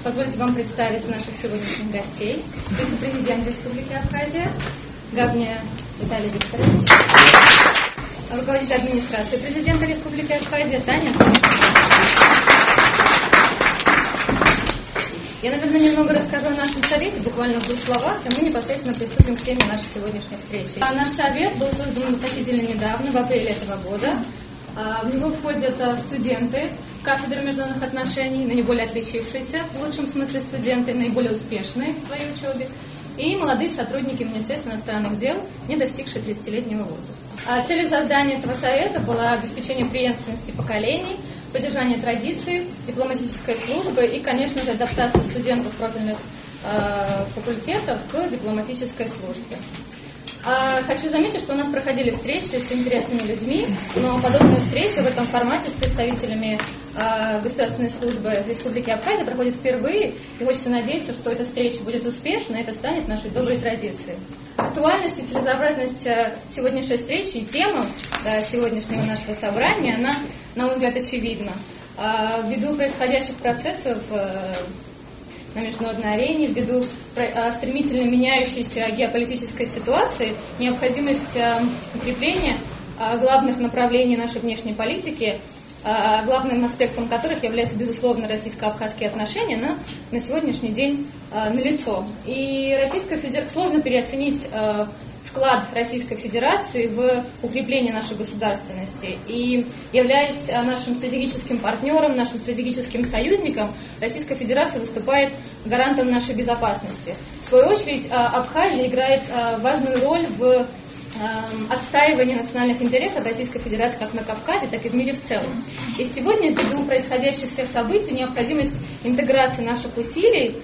Позвольте вам представить наших сегодняшних гостей. Вице-президент Республики Абхазия Гавня Виталий Викторович, руководитель администрации президента Республики Абхазия Таня. Я, наверное, немного расскажу о нашем совете, буквально в двух словах, и мы непосредственно приступим к теме нашей сегодняшней встречи. Наш совет был создан относительно недавно, в апреле этого года. В него входят студенты кафедры международных отношений, наиболее отличившиеся, в лучшем смысле студенты, наиболее успешные в своей учебе, и молодые сотрудники Министерства иностранных дел, не достигшие 30-летнего возраста. Целью создания этого совета было обеспечение преемственности поколений, поддержание традиций, дипломатической службы и, конечно же, адаптация студентов профильных факультетов к дипломатической службе. Хочу заметить, что у нас проходили встречи с интересными людьми, но подобные встречи в этом формате с представителями государственной службы Республики Абхазия проходят впервые, и хочется надеяться, что эта встреча будет успешна, и это станет нашей доброй традицией. Актуальность и целесообразность сегодняшней встречи и тема сегодняшнего нашего собрания, она, на мой взгляд, очевидна. Ввиду происходящих процессов на международной арене, ввиду стремительно меняющейся геополитической ситуации, необходимость укрепления главных направлений нашей внешней политики, главным аспектом которых является, безусловно, российско-абхазские отношения, на сегодняшний день налицо. И сложно переоценить вклад Российской Федерации в укрепление нашей государственности. И являясь нашим стратегическим партнером, нашим стратегическим союзником, Российская Федерация выступает гарантом нашей безопасности. В свою очередь, Абхазия играет важную роль в отстаивании национальных интересов Российской Федерации как на Кавказе, так и в мире в целом. И сегодня, ввиду происходящих всех событий, необходимость интеграции наших усилий,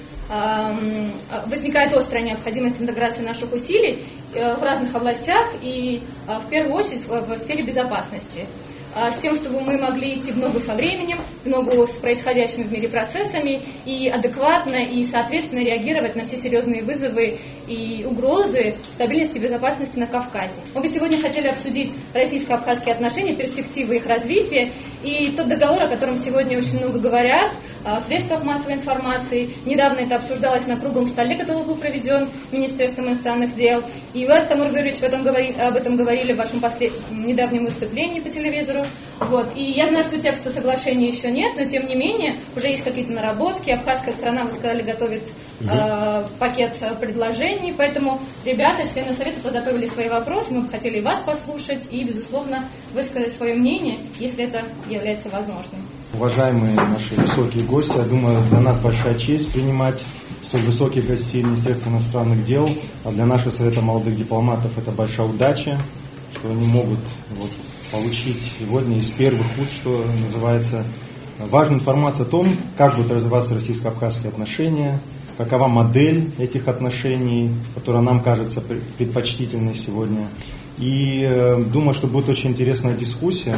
возникает острая необходимость интеграции наших усилий в разных областях и в первую очередь в сфере безопасности, с тем, чтобы мы могли идти в ногу со временем, в ногу с происходящими в мире процессами и адекватно и соответственно реагировать на все серьезные вызовы и угрозы стабильности и безопасности на Кавказе. Мы бы сегодня хотели обсудить российско-абхазские отношения, перспективы их развития и тот договор, о котором сегодня очень много говорят в средствах массовой информации. Недавно это обсуждалось на круглом столе, который был проведен Министерством иностранных дел. И вы, Астамур Григорьевич, об этом говорили в вашем недавнем выступлении по телевизору. И я знаю, что текста соглашения еще нет, но тем не менее уже есть какие-то наработки. Абхазская страна, вы сказали, готовит пакет предложений. Поэтому ребята, члены Совета, подготовили свои вопросы. Мы бы хотели вас послушать и, безусловно, высказать свое мнение, если это является возможным. Уважаемые наши высокие гости, я думаю, для нас большая честь принимать столь высоких гостей Министерства иностранных дел. А для нашего Совета молодых дипломатов это большая удача, что они могут получить сегодня из первых уст, что называется, важную информацию о том, как будут развиваться российско-абхазские отношения, какова модель этих отношений, которая нам кажется предпочтительной сегодня. И думаю, что будет очень интересная дискуссия.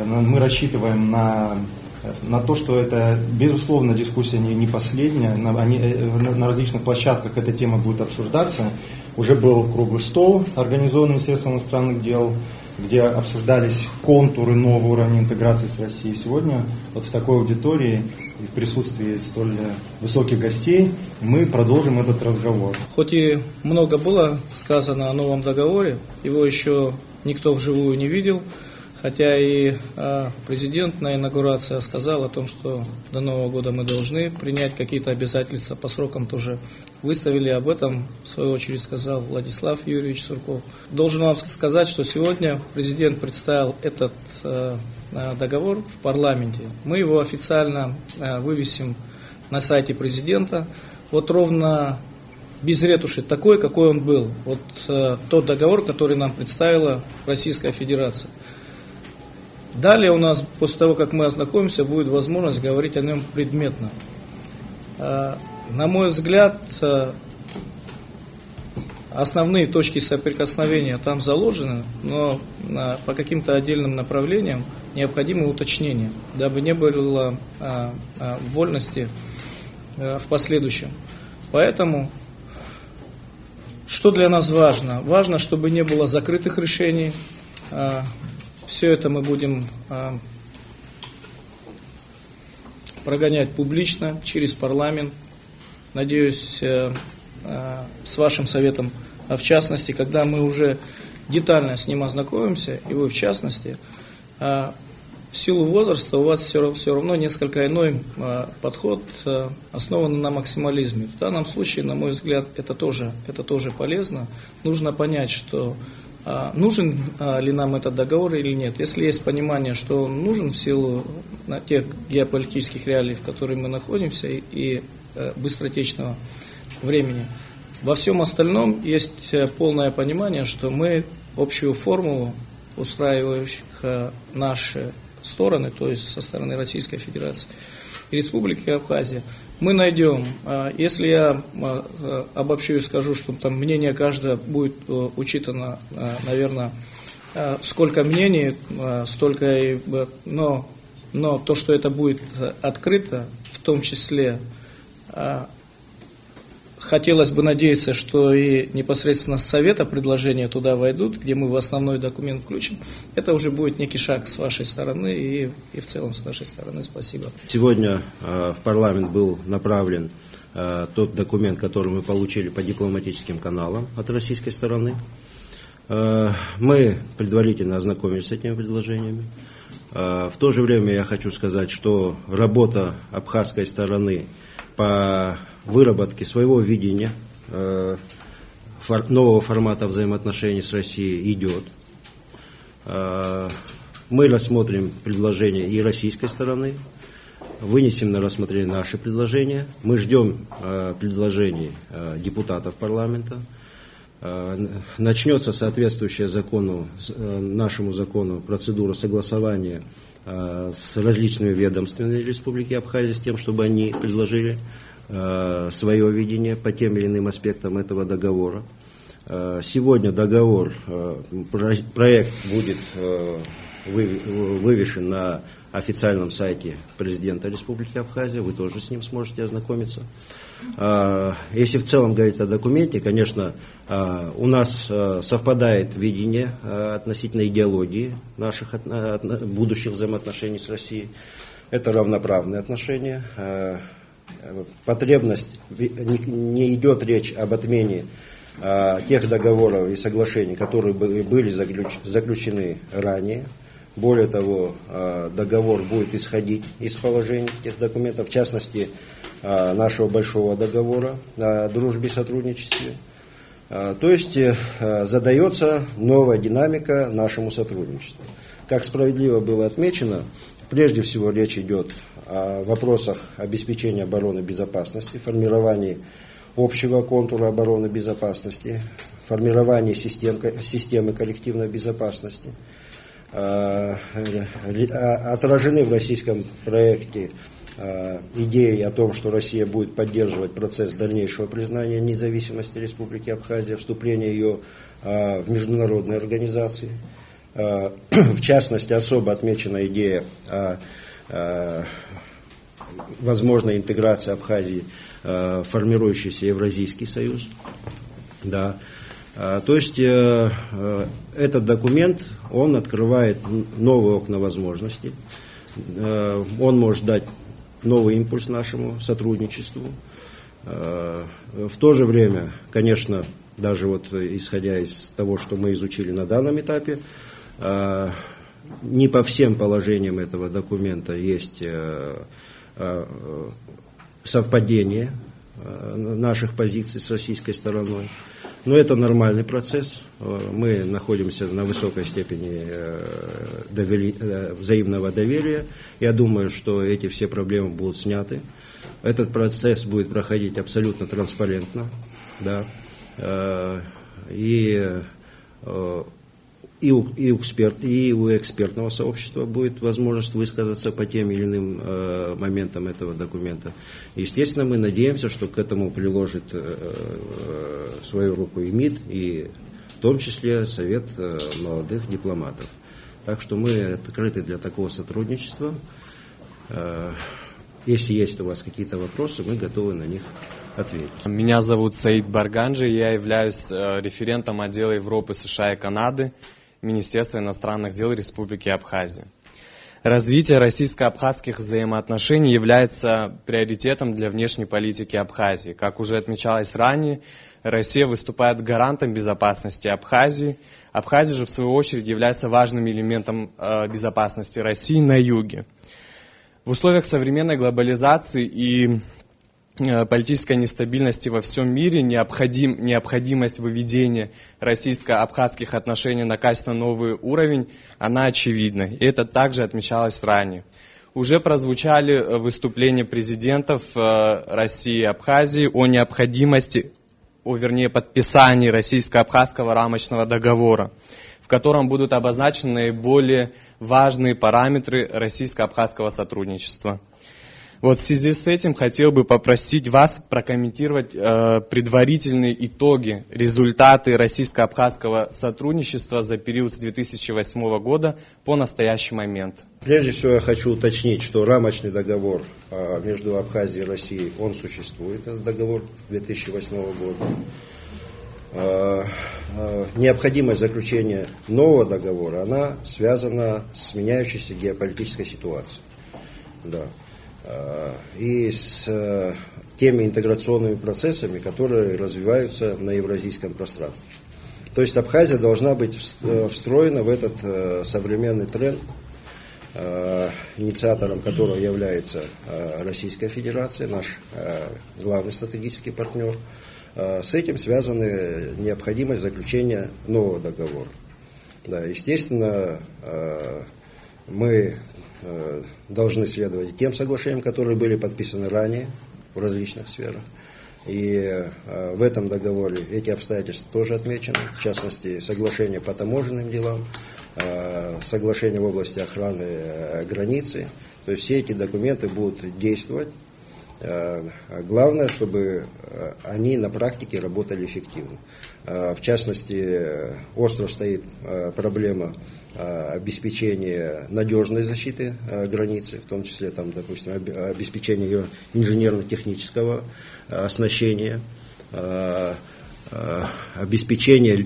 Мы рассчитываем на то, что это, безусловно, дискуссия не последняя. На различных площадках эта тема будет обсуждаться. Уже был круглый стол, организованный Министерством иностранных дел, где обсуждались контуры нового уровня интеграции с Россией. Сегодня в такой аудитории и в присутствии столь высоких гостей мы продолжим этот разговор. Хоть и много было сказано о новом договоре, его еще никто вживую не видел, хотя и президент на инаугурации сказал о том, что до Нового года мы должны принять какие-то обязательства, по срокам тоже выставили. Об этом, в свою очередь, сказал Владислав Юрьевич Сурков. Должен вам сказать, что сегодня президент представил этот договор в парламенте. Мы его официально вывесим на сайте президента. Ровно без ретуши, такой, какой он был. Тот договор, который нам представила Российская Федерация. Далее у нас, после того, как мы ознакомимся, будет возможность говорить о нем предметно. На мой взгляд, основные точки соприкосновения там заложены, но по каким-то отдельным направлениям необходимо уточнение, дабы не было вольности в последующем. Поэтому, что для нас важно? Важно, чтобы не было закрытых решений. Все это мы будем прогонять публично, через парламент. Надеюсь, с вашим советом, в частности, когда мы уже детально с ним ознакомимся, и вы в частности, в силу возраста у вас все равно несколько иной подход, основанный на максимализме. В данном случае, на мой взгляд, это тоже полезно. Нужно понять, что нужен ли нам этот договор или нет. Если есть понимание, что он нужен в силу тех геополитических реалий, в которых мы находимся, и быстротечного времени, во всем остальном есть полное понимание, что мы общую формулу, устраивающих наши стороны, то есть со стороны Российской Федерации и Республики Абхазия, мы найдем. Если я обобщу и скажу, что там мнение каждого будет учитано, наверное, сколько мнений, столько и... Но то, что это будет открыто, в том числе, хотелось бы надеяться, что и непосредственно с Совета предложения туда войдут, где мы в основной документ включим. Это уже будет некий шаг с вашей стороны и в целом с нашей стороны. Спасибо. Сегодня в парламент был направлен тот документ, который мы получили по дипломатическим каналам от российской стороны. Мы предварительно ознакомились с этими предложениями. В то же время я хочу сказать, что работа абхазской стороны по выработке своего видения нового формата взаимоотношений с Россией идет. Мы рассмотрим предложения и российской стороны, вынесем на рассмотрение наши предложения. Мы ждем предложений депутатов парламента. Начнется соответствующая нашему закону процедура согласования с различными ведомствами Республики Абхазия с тем, чтобы они предложили свое видение по тем или иным аспектам этого договора. Сегодня договор, проект будет вывешен на официальном сайте президента Республики Абхазия, вы тоже с ним сможете ознакомиться. Если в целом говорить о документе, конечно, у нас совпадает видение относительно идеологии наших будущих взаимоотношений с Россией. Это равноправные отношения. Потребность, не идет речь об отмене тех договоров и соглашений, которые были заключены ранее. Более того, договор будет исходить из положений тех документов, в частности, нашего большого договора о дружбе и сотрудничестве. То есть задается новая динамика нашему сотрудничеству. Как справедливо было отмечено, прежде всего речь идет о вопросах обеспечения обороны и безопасности, формировании общего контура обороны и безопасности, формировании системы коллективной безопасности. Отражены в российском проекте идеи о том, что Россия будет поддерживать процесс дальнейшего признания независимости Республики Абхазия, вступления ее в международные организации. В частности, особо отмечена идея возможной интеграции Абхазии в формирующийся Евразийский союз. Да. То есть этот документ, он открывает новые окна возможностей, он может дать новый импульс нашему сотрудничеству. В то же время, конечно, даже вот исходя из того, что мы изучили на данном этапе, не по всем положениям этого документа есть совпадение наших позиций с российской стороной. Но это нормальный процесс. Мы находимся на высокой степени взаимного доверия. Я думаю, что эти все проблемы будут сняты. Этот процесс будет проходить абсолютно транспарентно. Да. И у экспертного сообщества будет возможность высказаться по тем или иным моментам этого документа. Естественно, мы надеемся, что к этому приложит свою руку и МИД, и в том числе Совет молодых дипломатов. Так что мы открыты для такого сотрудничества. Если есть у вас какие-то вопросы, мы готовы на них ответить. Меня зовут Саид Барганджи, я являюсь референтом отдела Европы, США и Канады Министерства иностранных дел Республики Абхазия. Развитие российско-абхазских взаимоотношений является приоритетом для внешней политики Абхазии. Как уже отмечалось ранее, Россия выступает гарантом безопасности Абхазии. Абхазия же, в свою очередь, является важным элементом безопасности России на юге. В условиях современной глобализации и политической нестабильности во всем мире необходимость выведения российско-абхазских отношений на качественно новый уровень, она очевидна. И это также отмечалось ранее. Уже прозвучали выступления президентов России и Абхазии о необходимости, подписании российско-абхазского рамочного договора, в котором будут обозначены наиболее важные параметры российско-абхазского сотрудничества. Вот в связи с этим хотел бы попросить вас прокомментировать предварительные итоги, результаты российско-абхазского сотрудничества за период с 2008 года по настоящий момент. Прежде всего я хочу уточнить, что рамочный договор между Абхазией и Россией, он существует, этот договор 2008 года. Необходимость заключения нового договора, она связана с меняющейся геополитической ситуацией. Да. И с теми интеграционными процессами, которые развиваются на евразийском пространстве. То есть Абхазия должна быть встроена в этот современный тренд, инициатором которого является Российская Федерация, наш главный стратегический партнер. С этим связана необходимость заключения нового договора. Да, естественно, мы должны следовать тем соглашениям, которые были подписаны ранее в различных сферах. И в этом договоре эти обстоятельства тоже отмечены. В частности, соглашение по таможенным делам, соглашение в области охраны границы. То есть все эти документы будут действовать. Главное, чтобы они на практике работали эффективно. В частности, остро стоит проблема обеспечения надежной защиты границы, в том числе, допустим, обеспечения ее инженерно-технического оснащения, обеспечения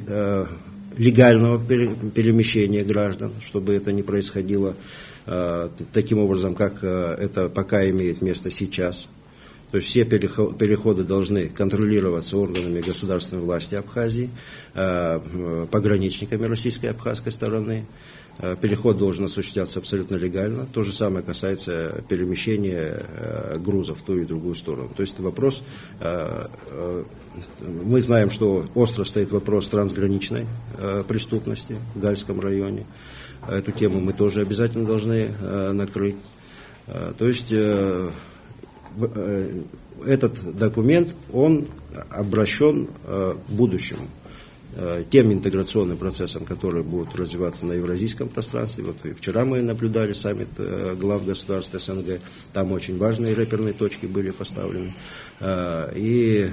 легального перемещения граждан, чтобы это не происходило таким образом, как это пока имеет место сейчас. То есть все переходы должны контролироваться органами государственной власти Абхазии, пограничниками российской и абхазской стороны. Переход должен осуществляться абсолютно легально. То же самое касается перемещения грузов в ту и другую сторону. То есть вопрос, мы знаем, что остро стоит вопрос трансграничной преступности в Гальском районе. Эту тему мы тоже обязательно должны накрыть. То есть этот документ, он обращен к будущему, тем интеграционным процессам, которые будут развиваться на евразийском пространстве. Вот и вчера мы наблюдали саммит глав государств СНГ, там очень важные реперные точки были поставлены. И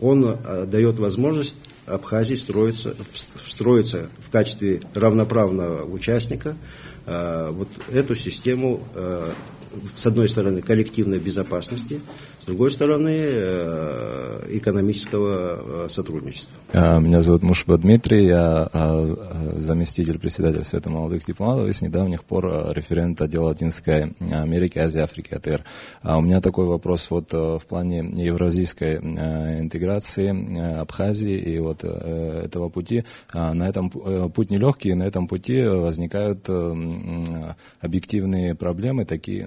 он дает возможность Абхазии встроиться в качестве равноправного участника вот эту систему, с одной стороны, коллективной безопасности, с другой стороны, экономического сотрудничества. Меня зовут Мушба Дмитрий, я заместитель председателя Совета молодых дипломатов и с недавних пор референт отдела Латинской Америки, Азии, Африки АТР. У меня такой вопрос вот в плане евразийской интеграции Абхазии и вот этого пути. На этом путь нелегкий, и на этом пути возникают объективные проблемы, такие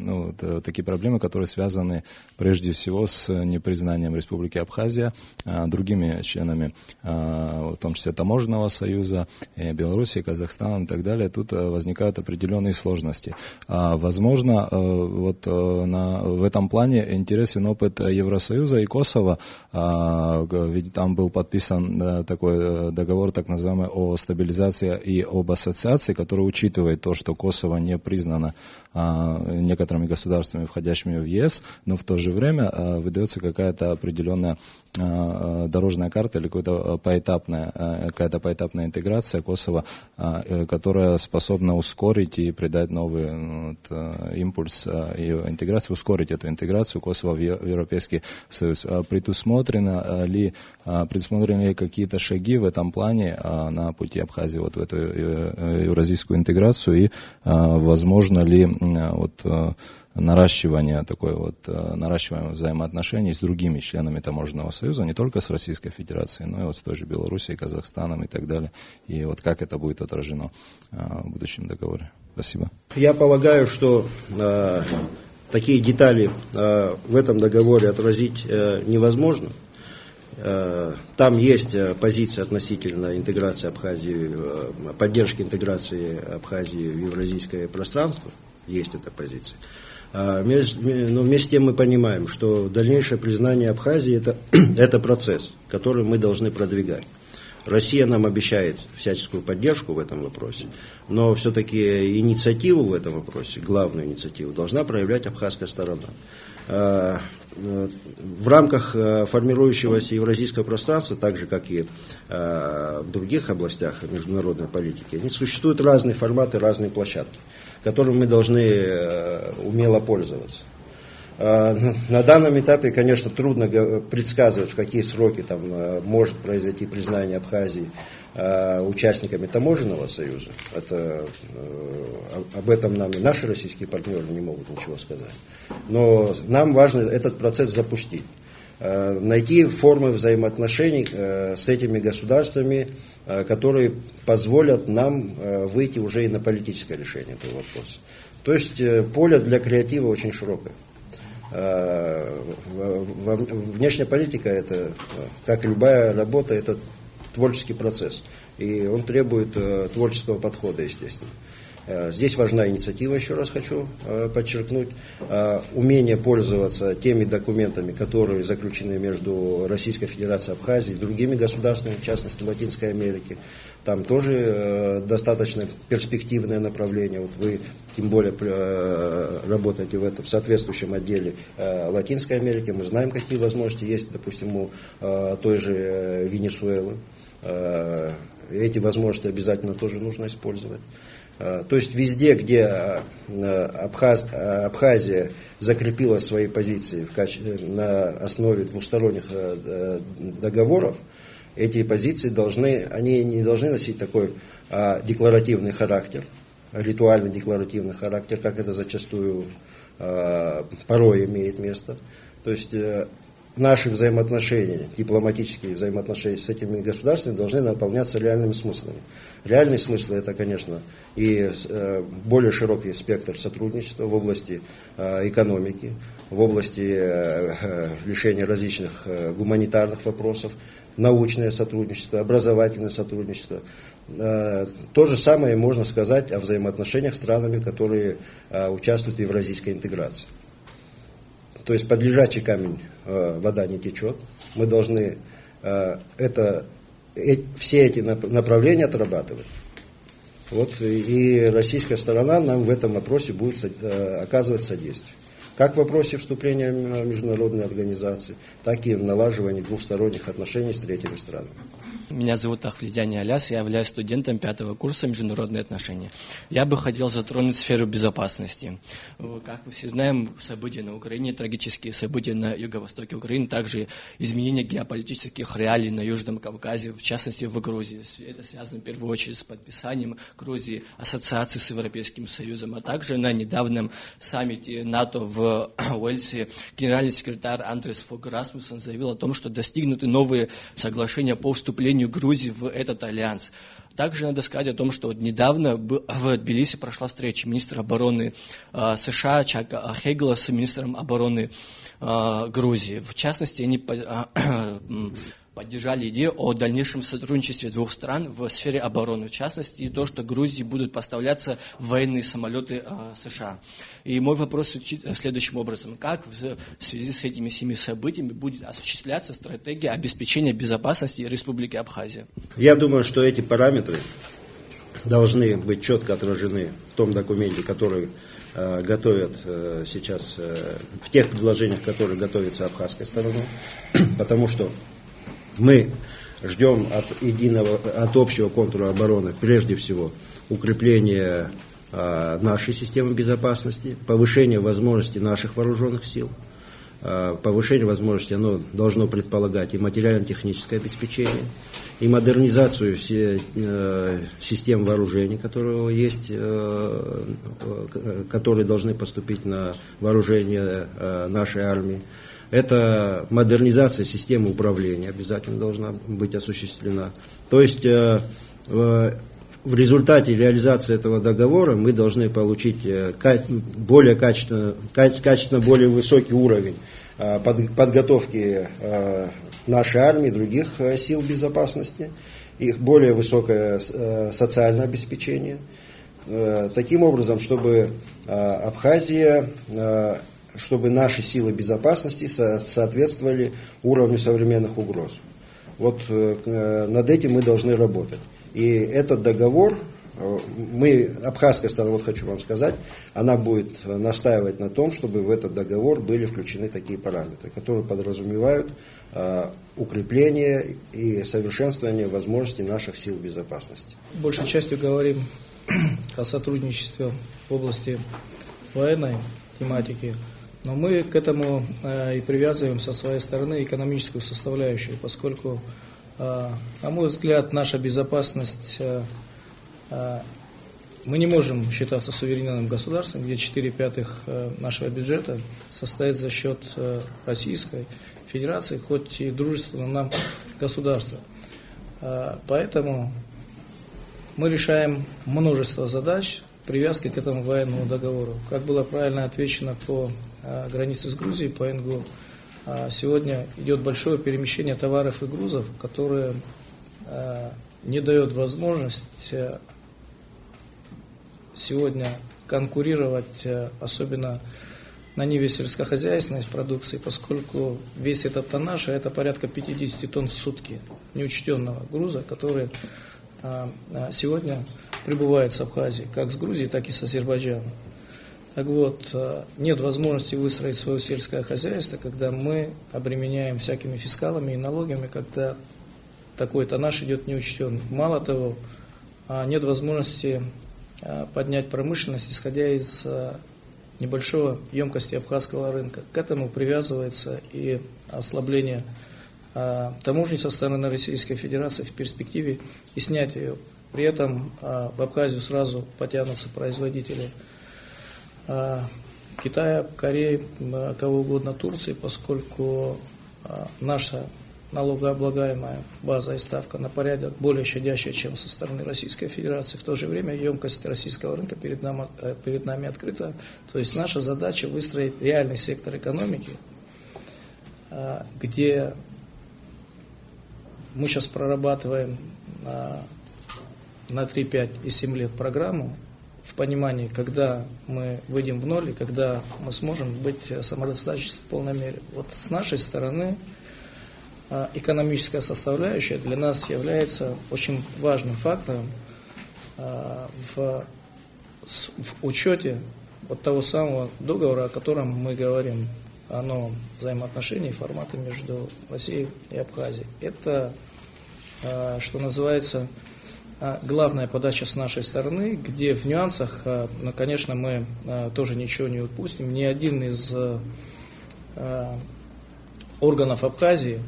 проблемы, которые связаны прежде всего с непризнанием Республики Абхазия другими членами, в том числе Таможенного союза, Белоруссии, Казахстана и так далее. Тут возникают определенные сложности. Возможно, вот в этом плане интересен опыт Евросоюза и Косово, ведь там был подписан такой договор, так называемый, о стабилизации и об ассоциации, который учитывает то, что Косово не признано некоторыми теми государствами, входящими в ЕС, но в то же время выдается какая-то определенная дорожная карта или какая-то поэтапная интеграция Косово, которая способна ускорить и придать новый импульс ее интеграции, ускорить эту интеграцию Косово в Европейский Союз. Предусмотрены ли какие-то шаги в этом плане на пути Абхазии вот в эту евразийскую интеграцию, и возможно ли наращивание взаимоотношений с другими членами Таможенного союза, не только с Российской Федерацией, но и с той же Белоруссией, Казахстаном и так далее. И как это будет отражено в будущем договоре. Спасибо. Я полагаю, что такие детали в этом договоре отразить невозможно. Там есть позиция относительно интеграции Абхазии, поддержки интеграции Абхазии в евразийское пространство. Есть эта позиция. Но вместе с тем мы понимаем, что дальнейшее признание Абхазии это процесс, который мы должны продвигать. Россия нам обещает всяческую поддержку в этом вопросе, но все-таки инициативу в этом вопросе, главную инициативу, должна проявлять абхазская сторона. В рамках формирующегося евразийского пространства, так же как и в других областях международной политики, существуют разные форматы, разные площадки, которыми мы должны умело пользоваться. На данном этапе, конечно, трудно предсказывать, в какие сроки может произойти признание Абхазии участниками Таможенного союза. Об этом нам и наши российские партнеры не могут ничего сказать. Но нам важно этот процесс запустить. Найти формы взаимоотношений с этими государствами, которые позволят нам выйти уже и на политическое решение этого вопроса. То есть поле для креатива очень широкое. Внешняя политика, это, как и любая работа, это творческий процесс. И он требует творческого подхода, естественно. Здесь важна инициатива, еще раз хочу подчеркнуть, умение пользоваться теми документами, которые заключены между Российской Федерацией, Абхазией и другими государствами, в частности Латинской Америки. Там тоже достаточно перспективное направление. Вот вы тем более работаете в этом соответствующем отделе Латинской Америки. Мы знаем, какие возможности есть, допустим, у той же Венесуэлы. Эти возможности обязательно тоже нужно использовать. То есть везде, где Абхазия закрепила свои позиции на основе двусторонних договоров, эти позиции они не должны носить такой декларативный характер, ритуальный декларативный характер, как это зачастую порой имеет место. То есть наши взаимоотношения, дипломатические взаимоотношения с этими государствами должны наполняться реальными смыслами. Реальный смысл это, конечно, и более широкий спектр сотрудничества в области экономики, в области решения различных гуманитарных вопросов, научное сотрудничество, образовательное сотрудничество. То же самое можно сказать о взаимоотношениях с странами, которые участвуют в евразийской интеграции. То есть под лежачий камень вода не течет. Мы должны все эти направления отрабатывать. И российская сторона нам в этом вопросе будет оказывать содействие. Как в вопросе вступления в международные организации, так и в налаживании двухсторонних отношений с третьими странами. Меня зовут Ахвледяни Аляс, я являюсь студентом 5-го курса международные отношения. Я бы хотел затронуть сферу безопасности. Как мы все знаем, события на Украине, трагические события на юго-востоке Украины, также изменения геополитических реалий на Южном Кавказе, в частности в Грузии. Это связано в первую очередь с подписанием Грузии ассоциации с Европейским Союзом, а также на недавнем саммите НАТО в Уэльсе генеральный секретарь Андрес Фог Расмуссен заявил о том, что достигнуты новые соглашения по вступлению Грузии в этот альянс. Также надо сказать о том, что недавно в Тбилиси прошла встреча министра обороны США Чака Хейгела с министром обороны Грузии. В частности, они поддержали идею о дальнейшем сотрудничестве двух стран в сфере обороны. В частности, и то, что Грузии будут поставляться военные самолеты США. И мой вопрос звучит следующим образом. Как в связи с этими всеми событиями будет осуществляться стратегия обеспечения безопасности Республики Абхазия? Я думаю, что эти параметры должны быть четко отражены в том документе, который готовят сейчас, в тех предложениях, которые готовятся абхазской стороной, потому что мы ждем от общего контура обороны прежде всего укрепления нашей системы безопасности, повышения возможностей наших вооруженных сил. Повышение возможностей оно должно предполагать и материально-техническое обеспечение, и модернизацию систем вооружений, которые есть, которые должны поступить на вооружение нашей армии. Это модернизация системы управления обязательно должна быть осуществлена. То есть в результате реализации этого договора мы должны получить более качественно более высокий уровень подготовки нашей армии, других сил безопасности, их более высокое социальное обеспечение. Таким образом, чтобы Абхазия, чтобы наши силы безопасности соответствовали уровню современных угроз. Вот над этим мы должны работать. И этот договор, абхазская сторона, вот хочу вам сказать, она будет настаивать на том, чтобы в этот договор были включены такие параметры, которые подразумевают укрепление и совершенствование возможностей наших сил безопасности. Большей частью говорим о сотрудничестве в области военной тематики, но мы к этому и привязываем со своей стороны экономическую составляющую, поскольку, на мой взгляд, наша безопасность, мы не можем считаться суверенным государством, где 4/5 нашего бюджета состоит за счет Российской Федерации, хоть и дружественного нам государства. Поэтому мы решаем множество задач привязки к этому военному договору. Как было правильно отвечено по границе с Грузией, по НГУ, сегодня идет большое перемещение товаров и грузов, которое не дает возможность сегодня конкурировать, особенно на ниве сельскохозяйственной продукции, поскольку весь этот тоннаж, это порядка 50 тонн в сутки неучтенного груза, который сегодня прибывает с Абхазии, как с Грузии, так и с Азербайджаном. Так вот, нет возможности выстроить свое сельское хозяйство, когда мы обременяем всякими фискалами и налогами, когда такой тоннаж идет неучтенный. Мало того, нет возможности поднять промышленность, исходя из небольшой емкости абхазского рынка. К этому привязывается и ослабление таможни со стороны Российской Федерации в перспективе и снятие ее. При этом в Абхазию сразу потянутся производители Китая, Кореи, кого угодно, Турции, поскольку наша налогооблагаемая база и ставка на порядок более щадящая, чем со стороны Российской Федерации. В то же время емкость российского рынка перед нами открыта. То есть наша задача выстроить реальный сектор экономики, где мы сейчас прорабатываем на 3, 5 и 7 лет программу в понимании, когда мы выйдем в ноль и когда мы сможем быть самодостаточными в полной мере. Вот с нашей стороны экономическая составляющая для нас является очень важным фактором в учете вот того самого договора, о котором мы говорим, о новом взаимоотношении, формате между Россией и Абхазией. Это, что называется, главная подача с нашей стороны, где в нюансах, конечно, мы тоже ничего не упустим. Ни один из органов Абхазии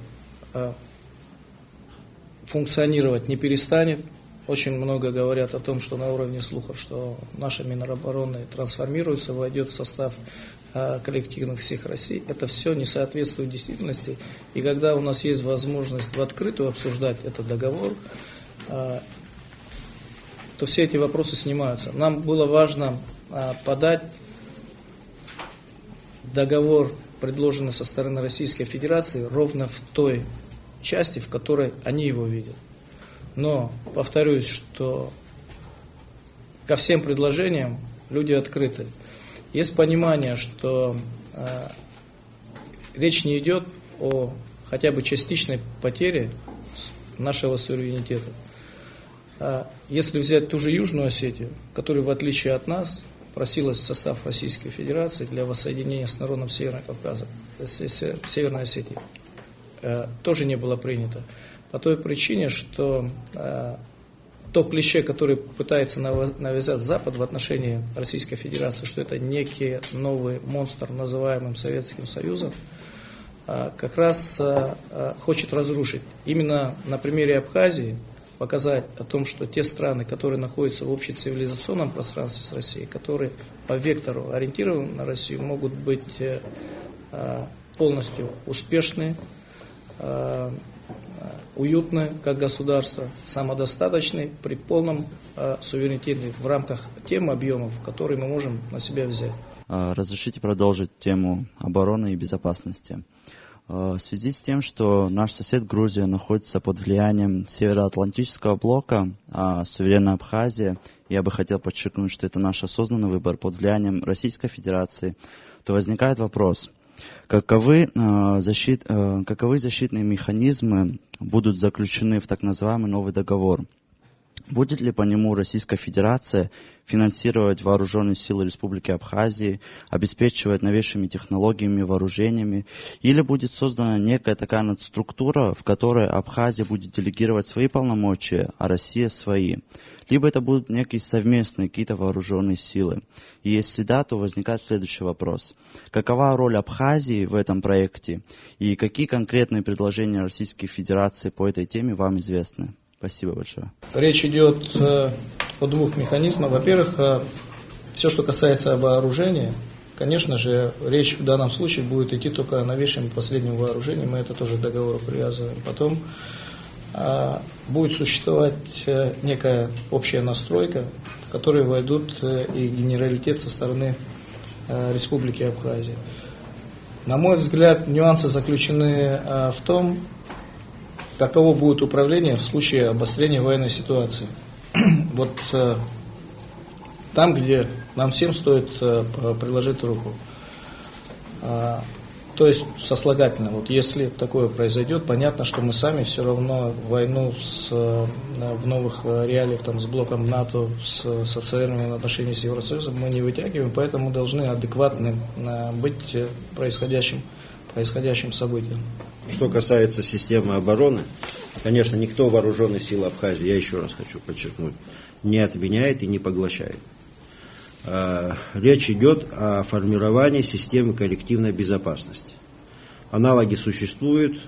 функционировать не перестанет. Очень много говорят о том, что на уровне слухов, что наша Минобороны трансформируется, войдет в состав коллективных сил России. Это все не соответствует действительности. И когда у нас есть возможность в открытую обсуждать этот договор, то все эти вопросы снимаются. Нам было важно подать договор, предложенный со стороны Российской Федерации, ровно в той части, в которой они его видят. Но, повторюсь, что ко всем предложениям люди открыты. Есть понимание, что речь не идет о хотя бы частичной потере нашего суверенитета. Если взять ту же Южную Осетию, которая, в отличие от нас, просилась в состав Российской Федерации для воссоединения с народом Северного Кавказа, Северной Осетии. Тоже не было принято. По той причине, что то клише, которое пытается навязать Запад в отношении Российской Федерации, что это некий новый монстр, называемый Советским Союзом, как раз хочет разрушить. Именно на примере Абхазии показать о том, что те страны, которые находятся в общецивилизационном пространстве с Россией, которые по вектору ориентированы на Россию, могут быть полностью успешны, уютны как государство, самодостаточны при полном суверенитете в рамках тем объемов, которые мы можем на себя взять. Разрешите продолжить тему обороны и безопасности. В связи с тем, что наш сосед Грузия находится под влиянием Североатлантического блока, а суверенная Абхазия, я бы хотел подчеркнуть, что это наш осознанный выбор, под влиянием Российской Федерации, то возникает вопрос, каковы защитные механизмы будут заключены в так называемый новый договор? Будет ли по нему Российская Федерация финансировать вооруженные силы Республики Абхазии, обеспечивать новейшими технологиями, вооружениями, или будет создана некая такая надструктура, в которой Абхазия будет делегировать свои полномочия, а Россия свои? Либо это будут некие совместные какие-то вооруженные силы. И если да, то возникает следующий вопрос. Какова роль Абхазии в этом проекте и какие конкретные предложения Российской Федерации по этой теме вам известны? Спасибо большое. Речь идет о двух механизмах. Во-первых, все, что касается вооружения, конечно же, речь в данном случае будет идти только о новейшем и последнем вооружении. Мы это тоже к договору привязываем. Потом будет существовать некая общая настройка, в которой войдут и генералитет со стороны Республики Абхазия. На мой взгляд, нюансы заключены в том, каково будет управление в случае обострения военной ситуации. Вот там, где нам всем стоит приложить руку. То есть сослагательно, вот если такое произойдет, понятно, что мы сами все равно войну в новых реалиях там, с блоком НАТО, с социальными отношениями с Евросоюзом мы не вытягиваем, поэтому должны адекватны быть происходящим событиям. Что касается системы обороны, конечно, никто вооруженные силы Абхазии, я еще раз хочу подчеркнуть, не отменяет и не поглощает. Речь идет о формировании системы коллективной безопасности. Аналоги существуют,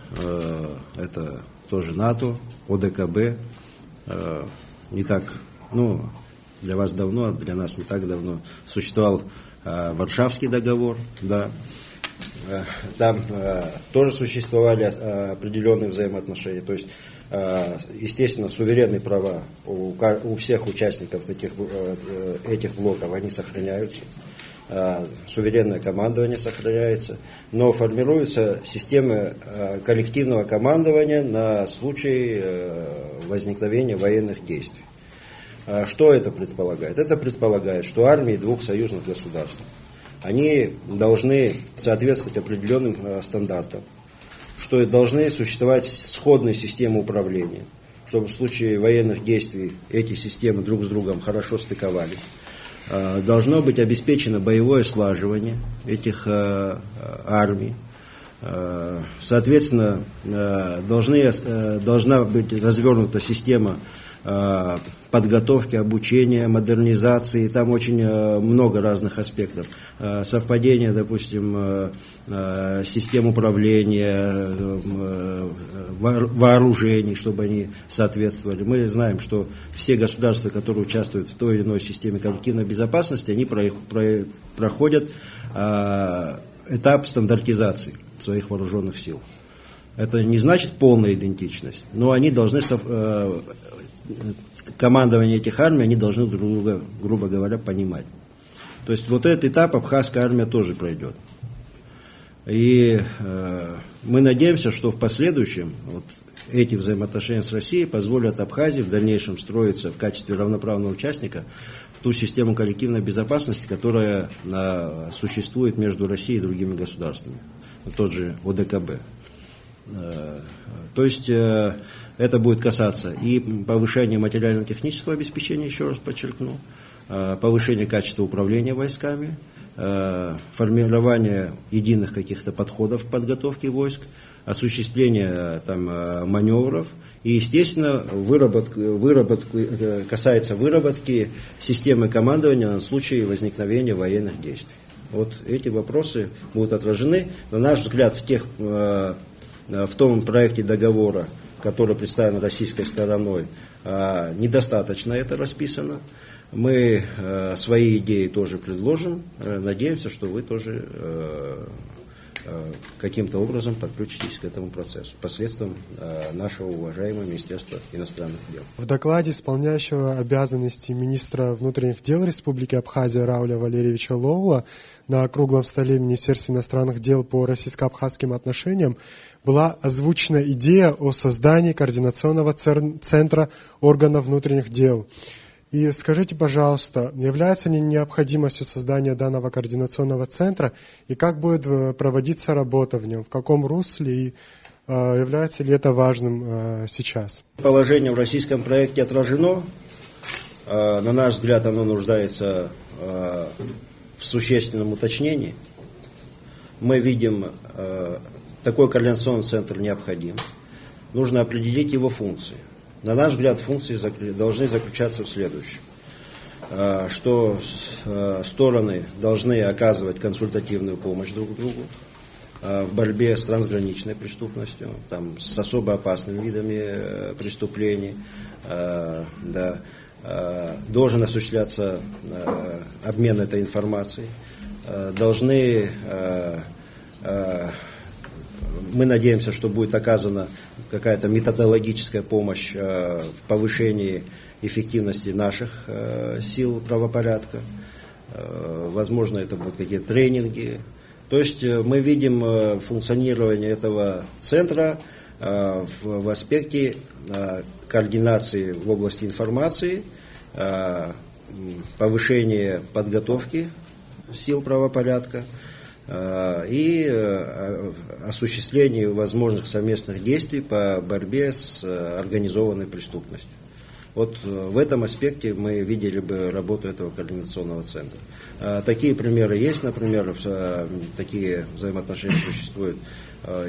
это тоже НАТО, ОДКБ, не так, для вас давно, а для нас не так давно, существовал Варшавский договор, да. Там тоже существовали определенные взаимоотношения. То есть, естественно, суверенные права у всех участников этих блоков, они сохраняются. Суверенное командование сохраняется. Но формируются системы коллективного командования на случай возникновения военных действий. Что это предполагает? Это предполагает, что армии двух союзных государств, они должны соответствовать определенным стандартам, что должны существовать сходные системы управления, чтобы в случае военных действий эти системы друг с другом хорошо стыковались. Должно быть обеспечено боевое слаживание этих армий. Соответственно, должна быть развернута система подготовки, обучения, модернизации. Там очень много разных аспектов. Совпадение, допустим, систем управления, вооружений, чтобы они соответствовали. Мы знаем, что все государства, которые участвуют в той или иной системе коллективной безопасности, они проходят этап стандартизации своих вооруженных сил. Это не значит полная идентичность, но они должны, командование этих армий, они должны друг друга, грубо говоря, понимать. То есть вот этот этап абхазская армия тоже пройдет. И мы надеемся, что в последующем эти взаимоотношения с Россией позволят Абхазии в дальнейшем строиться в качестве равноправного участника в ту систему коллективной безопасности, которая существует между Россией и другими государствами, тот же ОДКБ. То есть это будет касаться и повышения материально-технического обеспечения, еще раз подчеркну, повышение качества управления войсками, формирование единых каких-то подходов к подготовке войск, осуществление маневров и, естественно, касается выработки системы командования на случай возникновения военных действий. Вот эти вопросы будут отражены. На наш взгляд, в том проекте договора, который представлен российской стороной, недостаточно это расписано. Мы свои идеи тоже предложим. Надеемся, что вы тоже каким-то образом подключитесь к этому процессу посредством нашего уважаемого Министерства иностранных дел. В докладе исполняющего обязанности министра внутренних дел Республики Абхазия Рауля Валерьевича Лоула на круглом столе Министерства иностранных дел по российско-абхазским отношениям была озвучена идея о создании координационного центра органов внутренних дел. И скажите, пожалуйста, является ли необходимостью создания данного координационного центра и как будет проводиться работа в нем, в каком русле и является ли это важным сейчас? Положение в российском проекте отражено. На наш взгляд, оно нуждается в существенном уточнении. Мы видим, такой координационный центр необходим. Нужно определить его функции. На наш взгляд, функции должны заключаться в следующем, что стороны должны оказывать консультативную помощь друг другу в борьбе с трансграничной преступностью, с особо опасными видами преступлений. Должен осуществляться обмен этой информацией. Мы надеемся, что будет оказана какая-то методологическая помощь в повышении эффективности наших сил правопорядка. Возможно, это будут какие-то тренинги. То есть мы видим функционирование этого центра в аспекте координации в области информации, повышения подготовки сил правопорядка и осуществлении возможных совместных действий по борьбе с организованной преступностью. Вот в этом аспекте мы видели бы работу этого координационного центра. Такие примеры есть, например, такие взаимоотношения существуют.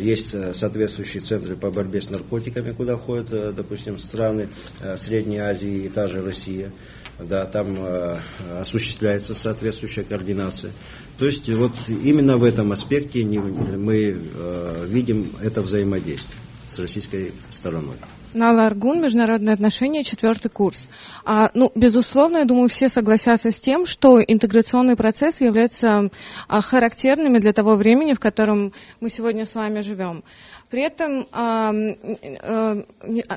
Есть соответствующие центры по борьбе с наркотиками, куда входят, допустим, страны Средней Азии и та же Россия. Да, там осуществляется соответствующая координация. То есть вот именно в этом аспекте мы видим это взаимодействие с российской стороной. Нала Аргун, международные отношения, 4-й курс. Безусловно, я думаю, все согласятся с тем, что интеграционные процессы являются характерными для того времени, в котором мы сегодня с вами живем. При этом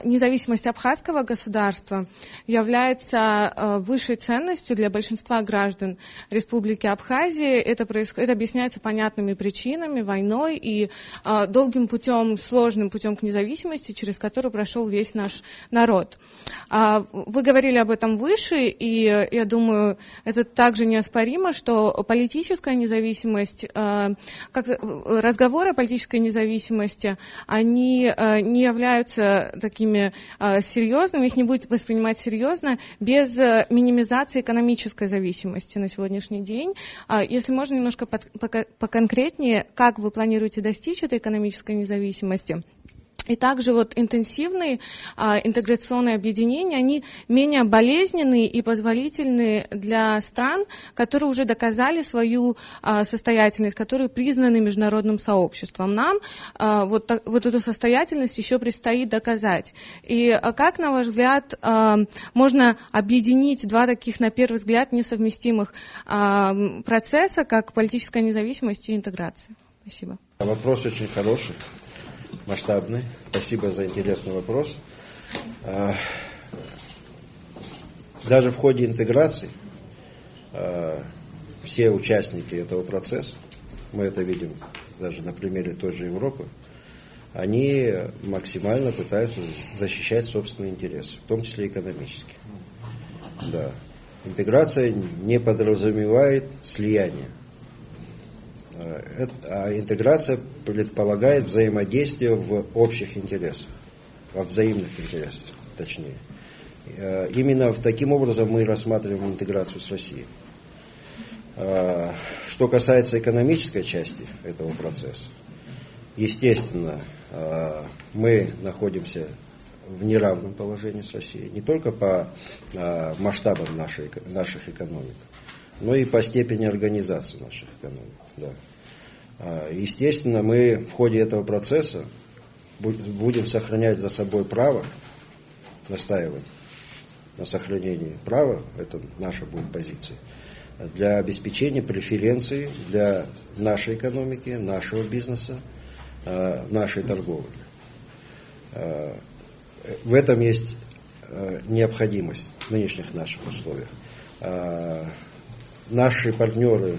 независимость абхазского государства является высшей ценностью для большинства граждан Республики Абхазия. Это объясняется понятными причинами, войной и долгим путем, сложным путем к независимости, через который прошел весь наш народ. Вы говорили об этом выше, и я думаю, это также неоспоримо, что политическая независимость, как разговоры о политической независимости, они не являются такими серьезными, их не будет воспринимать серьезно без минимизации экономической зависимости на сегодняшний день. Если можно немножко поконкретнее, как вы планируете достичь этой экономической независимости? И также интенсивные интеграционные объединения, они менее болезненные и позволительны для стран, которые уже доказали свою состоятельность, которые признаны международным сообществом. Нам вот эту состоятельность еще предстоит доказать. И как, на ваш взгляд, можно объединить два таких, на первый взгляд, несовместимых процесса, как политическая независимость и интеграция? Спасибо. Вопрос очень хороший. Масштабный. Спасибо за интересный вопрос. Даже в ходе интеграции все участники этого процесса, мы это видим даже на примере той же Европы, они максимально пытаются защищать собственные интересы, в том числе экономические. Да. Интеграция не подразумевает слияние. А интеграция предполагает взаимодействие в общих интересах, во взаимных интересах, точнее. Именно таким образом мы рассматриваем интеграцию с Россией. Что касается экономической части этого процесса, естественно, мы находимся в неравном положении с Россией, не только по масштабам наших экономик, но и по степени организации наших экономик. Да. Естественно, мы в ходе этого процесса будем сохранять за собой право, настаивать на сохранении права, это наша будет позиция, для обеспечения преференций для нашей экономики, нашего бизнеса, нашей торговли. В этом есть необходимость в нынешних наших условиях. Наши партнеры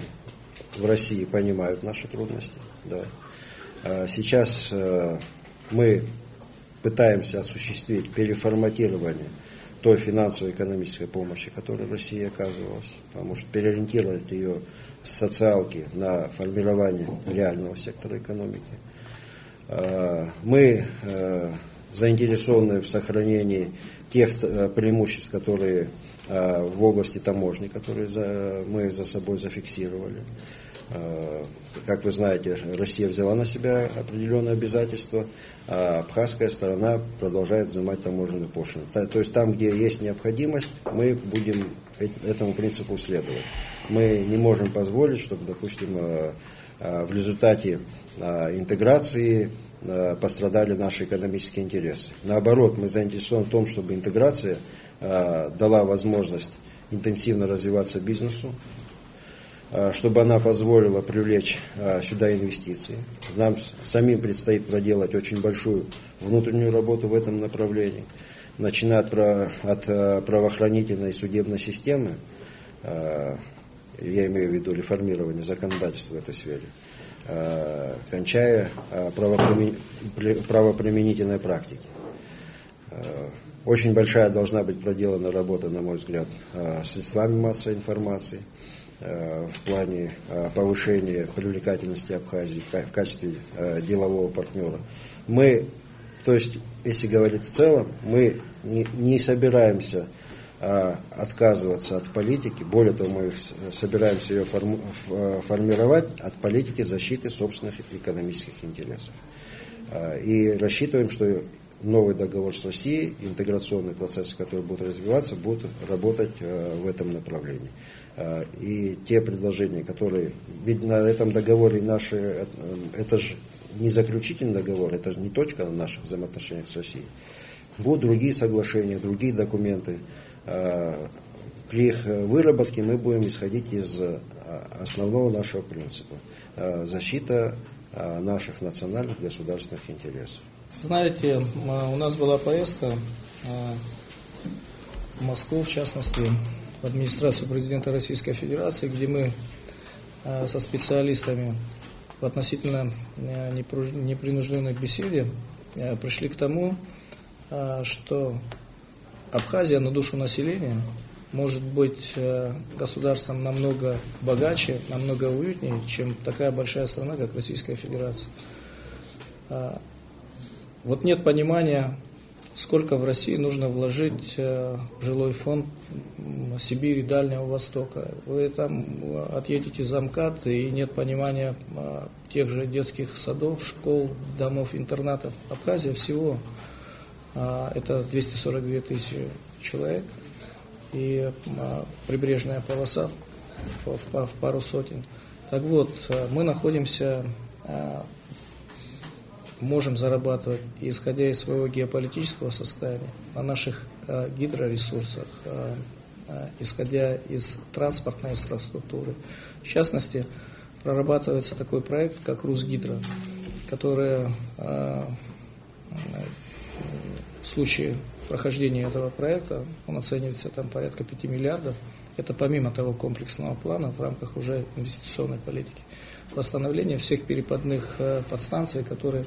в России понимают наши трудности. Да. Сейчас мы пытаемся осуществить переформатирование той финансово-экономической помощи, которую Россия оказывалась, потому что переориентировать ее с социалки на формирование реального сектора экономики. Мы заинтересованы в сохранении тех преимуществ, которые в области таможни, которые мы за собой зафиксировали. Как вы знаете, Россия взяла на себя определенные обязательства, а абхазская сторона продолжает взимать таможенную пошлину. То есть там, где есть необходимость, мы будем этому принципу следовать. Мы не можем позволить, чтобы, допустим, в результате интеграции пострадали наши экономические интересы. Наоборот, мы заинтересованы в том, чтобы интеграция дала возможность интенсивно развиваться бизнесу, чтобы она позволила привлечь сюда инвестиции. Нам самим предстоит проделать очень большую внутреннюю работу в этом направлении, начиная от правоохранительной и судебной системы, я имею в виду реформирование законодательства в этой сфере, кончая правоприменительной практики. Очень большая должна быть проделана работа, на мой взгляд, средствами массовой информации, в плане повышения привлекательности Абхазии в качестве делового партнера. Мы, то есть, если говорить в целом, мы не собираемся отказываться от политики, более того, мы собираемся ее формировать от политики защиты собственных экономических интересов. И рассчитываем, что новый договор с Россией, интеграционные процессы, которые будут развиваться, будут работать в этом направлении. И те предложения, которые... Ведь на этом договоре наши... Это же не заключительный договор, это же не точка в наших взаимоотношениях с Россией. Будут другие соглашения, другие документы. При их выработке мы будем исходить из основного нашего принципа. Защита наших национальных государственных интересов. Знаете, у нас была поездка в Москву, в частности, в администрацию президента Российской Федерации, где мы со специалистами в относительно непринужденной беседе пришли к тому, что Абхазия на душу населения может быть государством намного богаче, намного уютнее, чем такая большая страна, как Российская Федерация. Вот нет понимания, сколько в России нужно вложить в жилой фонд Сибири, Дальнего Востока. Вы там отъедете за МКАД, и нет понимания тех же детских садов, школ, домов, интернатов. Абхазия всего это 242 тысячи человек, и прибрежная полоса в пару сотен. Так вот, мы находимся... можем зарабатывать, исходя из своего геополитического состояния, на наших гидроресурсах, исходя из транспортной инфраструктуры. В частности, прорабатывается такой проект, как Русгидро, который в случае прохождения этого проекта, он оценивается там порядка 5 миллиардов, это помимо того комплексного плана в рамках уже инвестиционной политики. Восстановление всех перепадных подстанций, которые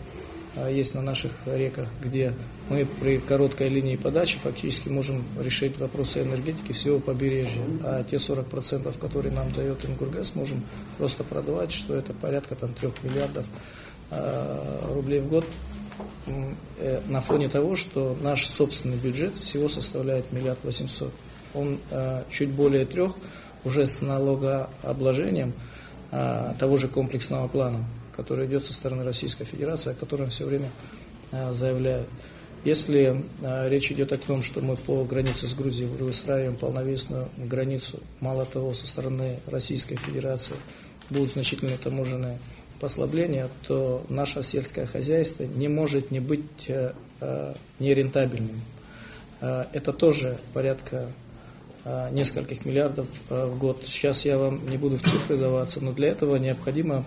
есть на наших реках, где мы при короткой линии подачи фактически можем решить вопросы энергетики всего побережья, а те 40%, которые нам дает Ингургэс, можем просто продавать, что это порядка 3 миллиардов рублей в год на фоне того, что наш собственный бюджет всего составляет 1 800 000 000. Он чуть более 3 уже с налогообложением того же комплексного плана, который идет со стороны Российской Федерации, о котором все время заявляют. Если речь идет о том, что мы по границе с Грузией выстраиваем полновесную границу, мало того, со стороны Российской Федерации будут значительные таможенные послабления, то наше сельское хозяйство не может не быть нерентабельным. Это тоже порядка нескольких миллиардов в год. Сейчас я вам не буду в цифры даваться, но для этого необходимо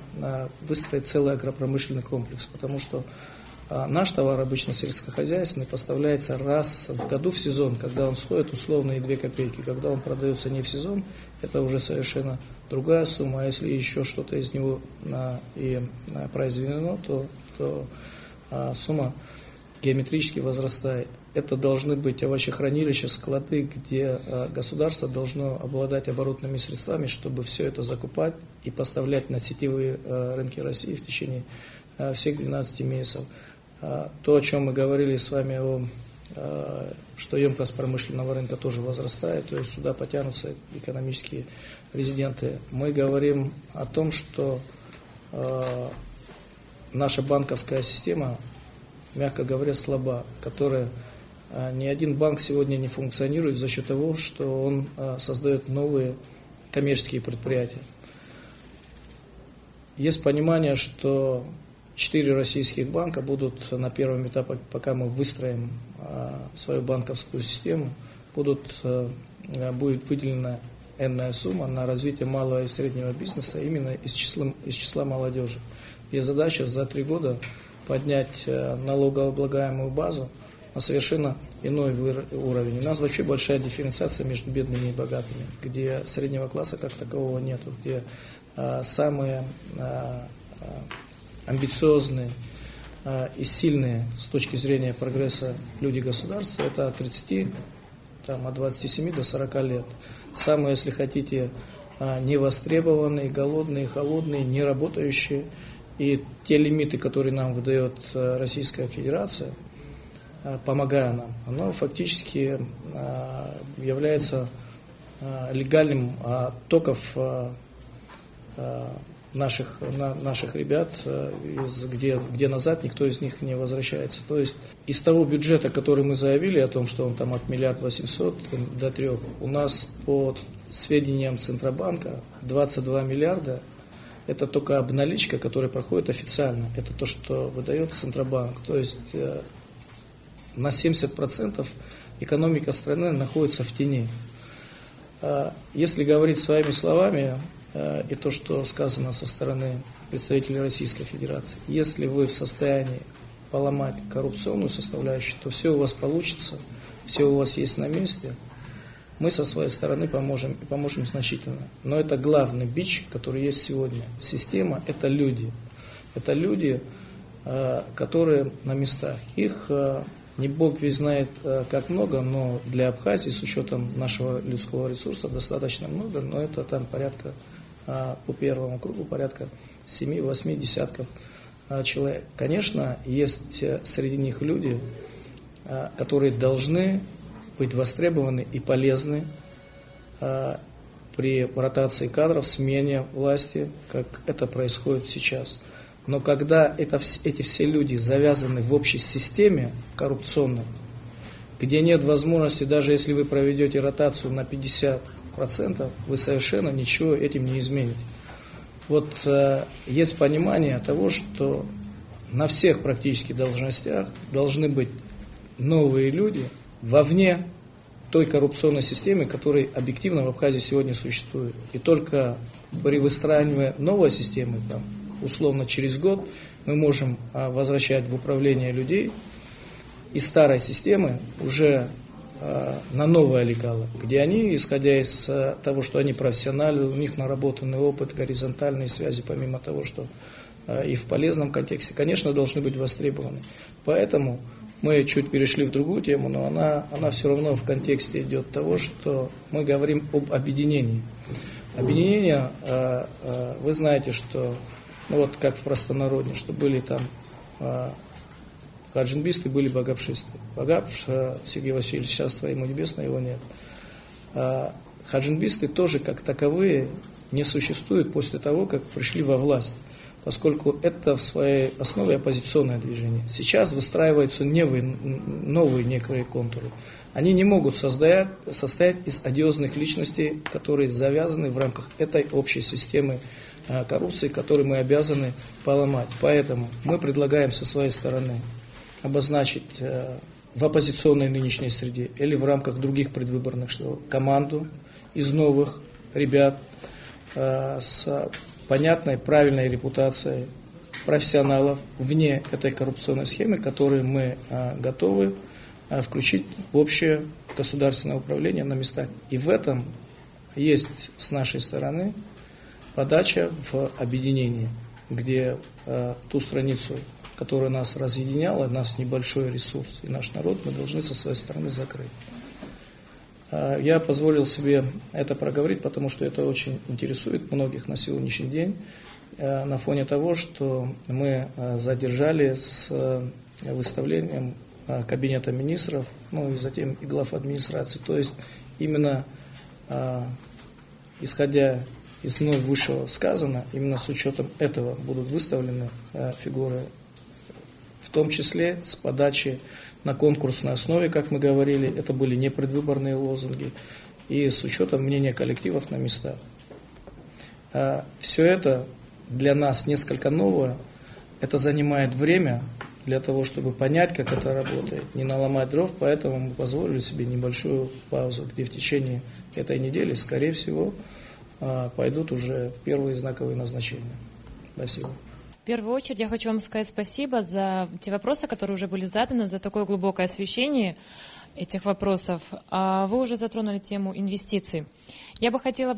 выстроить целый агропромышленный комплекс, потому что наш товар, обычно сельскохозяйственный, поставляется раз в году в сезон, когда он стоит условные 2 копейки. Когда он продается не в сезон, это уже совершенно другая сумма. А если еще что-то из него и произведено, то сумма геометрически возрастает. Это должны быть овощехранилища, склады, где государство должно обладать оборотными средствами, чтобы все это закупать и поставлять на сетевые рынки России в течение всех 12 месяцев. То, о чем мы говорили с вами, что емкость промышленного рынка тоже возрастает, то есть сюда потянутся экономические резиденты. Мы говорим о том, что наша банковская система, мягко говоря, слаба, которая ни один банк сегодня не функционирует за счет того, что он создает новые коммерческие предприятия. Есть понимание, что 4 российских банка будут на первом этапе, пока мы выстроим свою банковскую систему, будет выделена энная сумма на развитие малого и среднего бизнеса именно из числа молодежи. И задача за 3 года поднять налогооблагаемую базу на совершенно иной уровень. У нас вообще большая дифференциация между бедными и богатыми, где среднего класса как такового нету, где самые амбициозные и сильные с точки зрения прогресса люди государства, это от 30, от 27 до 40 лет. Самые, если хотите, невостребованные, голодные, холодные, неработающие. И те лимиты, которые нам выдает Российская Федерация, помогая нам, оно фактически является легальным оттоков наших ребят, где назад никто из них не возвращается. То есть из того бюджета, который мы заявили о том, что он там от 1 800 000 000 до 3, у нас по сведениям Центробанка 22 миллиарда это только обналичка, которая проходит официально. Это то, что выдает Центробанк. То есть на 70% экономика страны находится в тени. Если говорить своими словами, и то, что сказано со стороны представителей Российской Федерации, если вы в состоянии поломать коррупционную составляющую, то все у вас получится, все у вас есть на месте. Мы со своей стороны поможем и поможем значительно. Но это главный бич, который есть сегодня. Система – это люди. Это люди, которые на местах. Их не Бог весь знает, как много, но для Абхазии с учетом нашего людского ресурса достаточно много, но это там порядка, по первому кругу, порядка 7-8 десятков человек. Конечно, есть среди них люди, которые должны быть востребованы и полезны при ротации кадров, смене власти, как это происходит сейчас. Но когда эти все люди завязаны в общей системе коррупционной, где нет возможности, даже если вы проведете ротацию на 50%, вы совершенно ничего этим не измените. Вот есть понимание того, что на всех практически должностях должны быть новые люди вовне той коррупционной системы, которая объективно в Абхазии сегодня существует. И только при выстраивании новой системы, там, условно через год, мы можем возвращать в управление людей из старой системы уже на новое лекало, где они, исходя из того, что они профессионалы, у них наработанный опыт, горизонтальные связи, помимо того, что и в полезном контексте, конечно, должны быть востребованы. Поэтому мы чуть перешли в другую тему, но она все равно в контексте идет того, что мы говорим об объединении. Объединение, вы знаете, что, ну вот как в простонародье, что были там хаджинбисты были багапшисты. Багапш Сергей Васильевич, сейчас ему небесное, его нет. Хаджинбисты тоже как таковые не существуют после того, как пришли во власть, поскольку это в своей основе оппозиционное движение. Сейчас выстраиваются новые некие контуры. Они не могут состоять из одиозных личностей, которые завязаны в рамках этой общей системы коррупции, которую мы обязаны поломать. Поэтому мы предлагаем со своей стороны обозначить в оппозиционной нынешней среде или в рамках других предвыборных команду из новых ребят с понятной, правильной репутацией профессионалов вне этой коррупционной схемы, которые мы готовы включить в общее государственное управление на местах. И в этом есть с нашей стороны подача в объединение, где ту страницу, которая нас разъединяла, нас небольшой ресурс, и наш народ, мы должны со своей стороны закрыть. Я позволил себе это проговорить, потому что это очень интересует многих на сегодняшний день, на фоне того, что мы задержали с выставлением Кабинета министров, ну и затем и глав администрации. То есть именно исходя из вновь высшего сказано, именно с учетом этого будут выставлены фигуры, в том числе с подачи на конкурсной основе, как мы говорили, это были не предвыборные лозунги, и с учетом мнения коллективов на местах. Все это для нас несколько новое, это занимает время для того, чтобы понять, как это работает, не наломать дров, поэтому мы позволили себе небольшую паузу, где в течение этой недели, скорее всего, пойдут уже первые знаковые назначения. Спасибо. В первую очередь я хочу вам сказать спасибо за те вопросы, которые уже были заданы, за такое глубокое освещение этих вопросов. Вы уже затронули тему инвестиций. Я бы хотела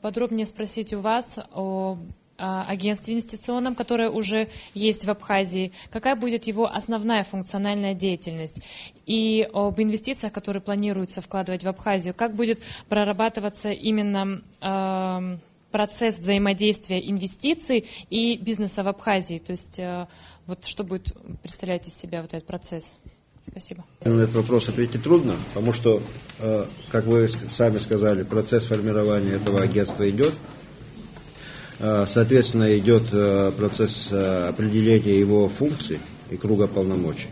подробнее спросить у вас о агентстве инвестиционном, которое уже есть в Абхазии. Какая будет его основная функциональная деятельность? И об инвестициях, которые планируется вкладывать в Абхазию. Как будет прорабатываться именно процесс взаимодействия инвестиций и бизнеса в Абхазии? То есть вот что будет представлять из себя вот этот процесс? Спасибо. На этот вопрос ответить трудно, потому что, как вы сами сказали, процесс формирования этого агентства идет. Соответственно, идет процесс определения его функций и круга полномочий.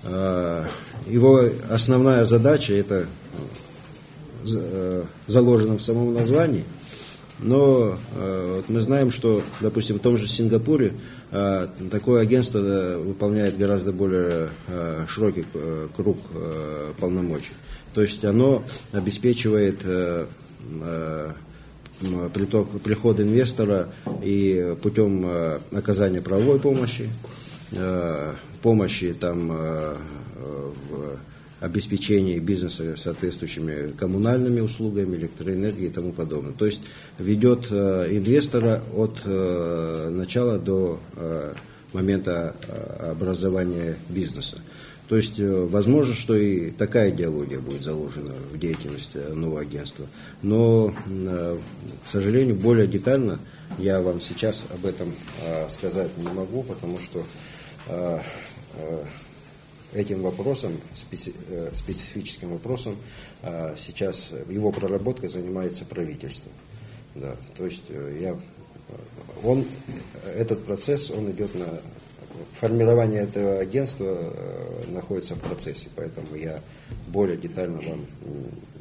Его основная задача, это заложено в самом названии, но мы знаем, что, допустим, в том же Сингапуре такое агентство выполняет гораздо более широкий круг полномочий. То есть оно обеспечивает приход инвестора и путем оказания правовой помощи, помощи там, в обеспечении бизнеса соответствующими коммунальными услугами, электроэнергией и тому подобное. То есть ведет инвестора от начала до момента образования бизнеса. То есть возможно, что и такая идеология будет заложена в деятельность нового агентства. Но, к сожалению, более детально я вам сейчас об этом сказать не могу, потому что этим вопросом, специфическим вопросом, сейчас его проработкой занимается правительство. Да, то есть этот процесс, он идет на формирование этого агентства находится в процессе, поэтому я более детально вам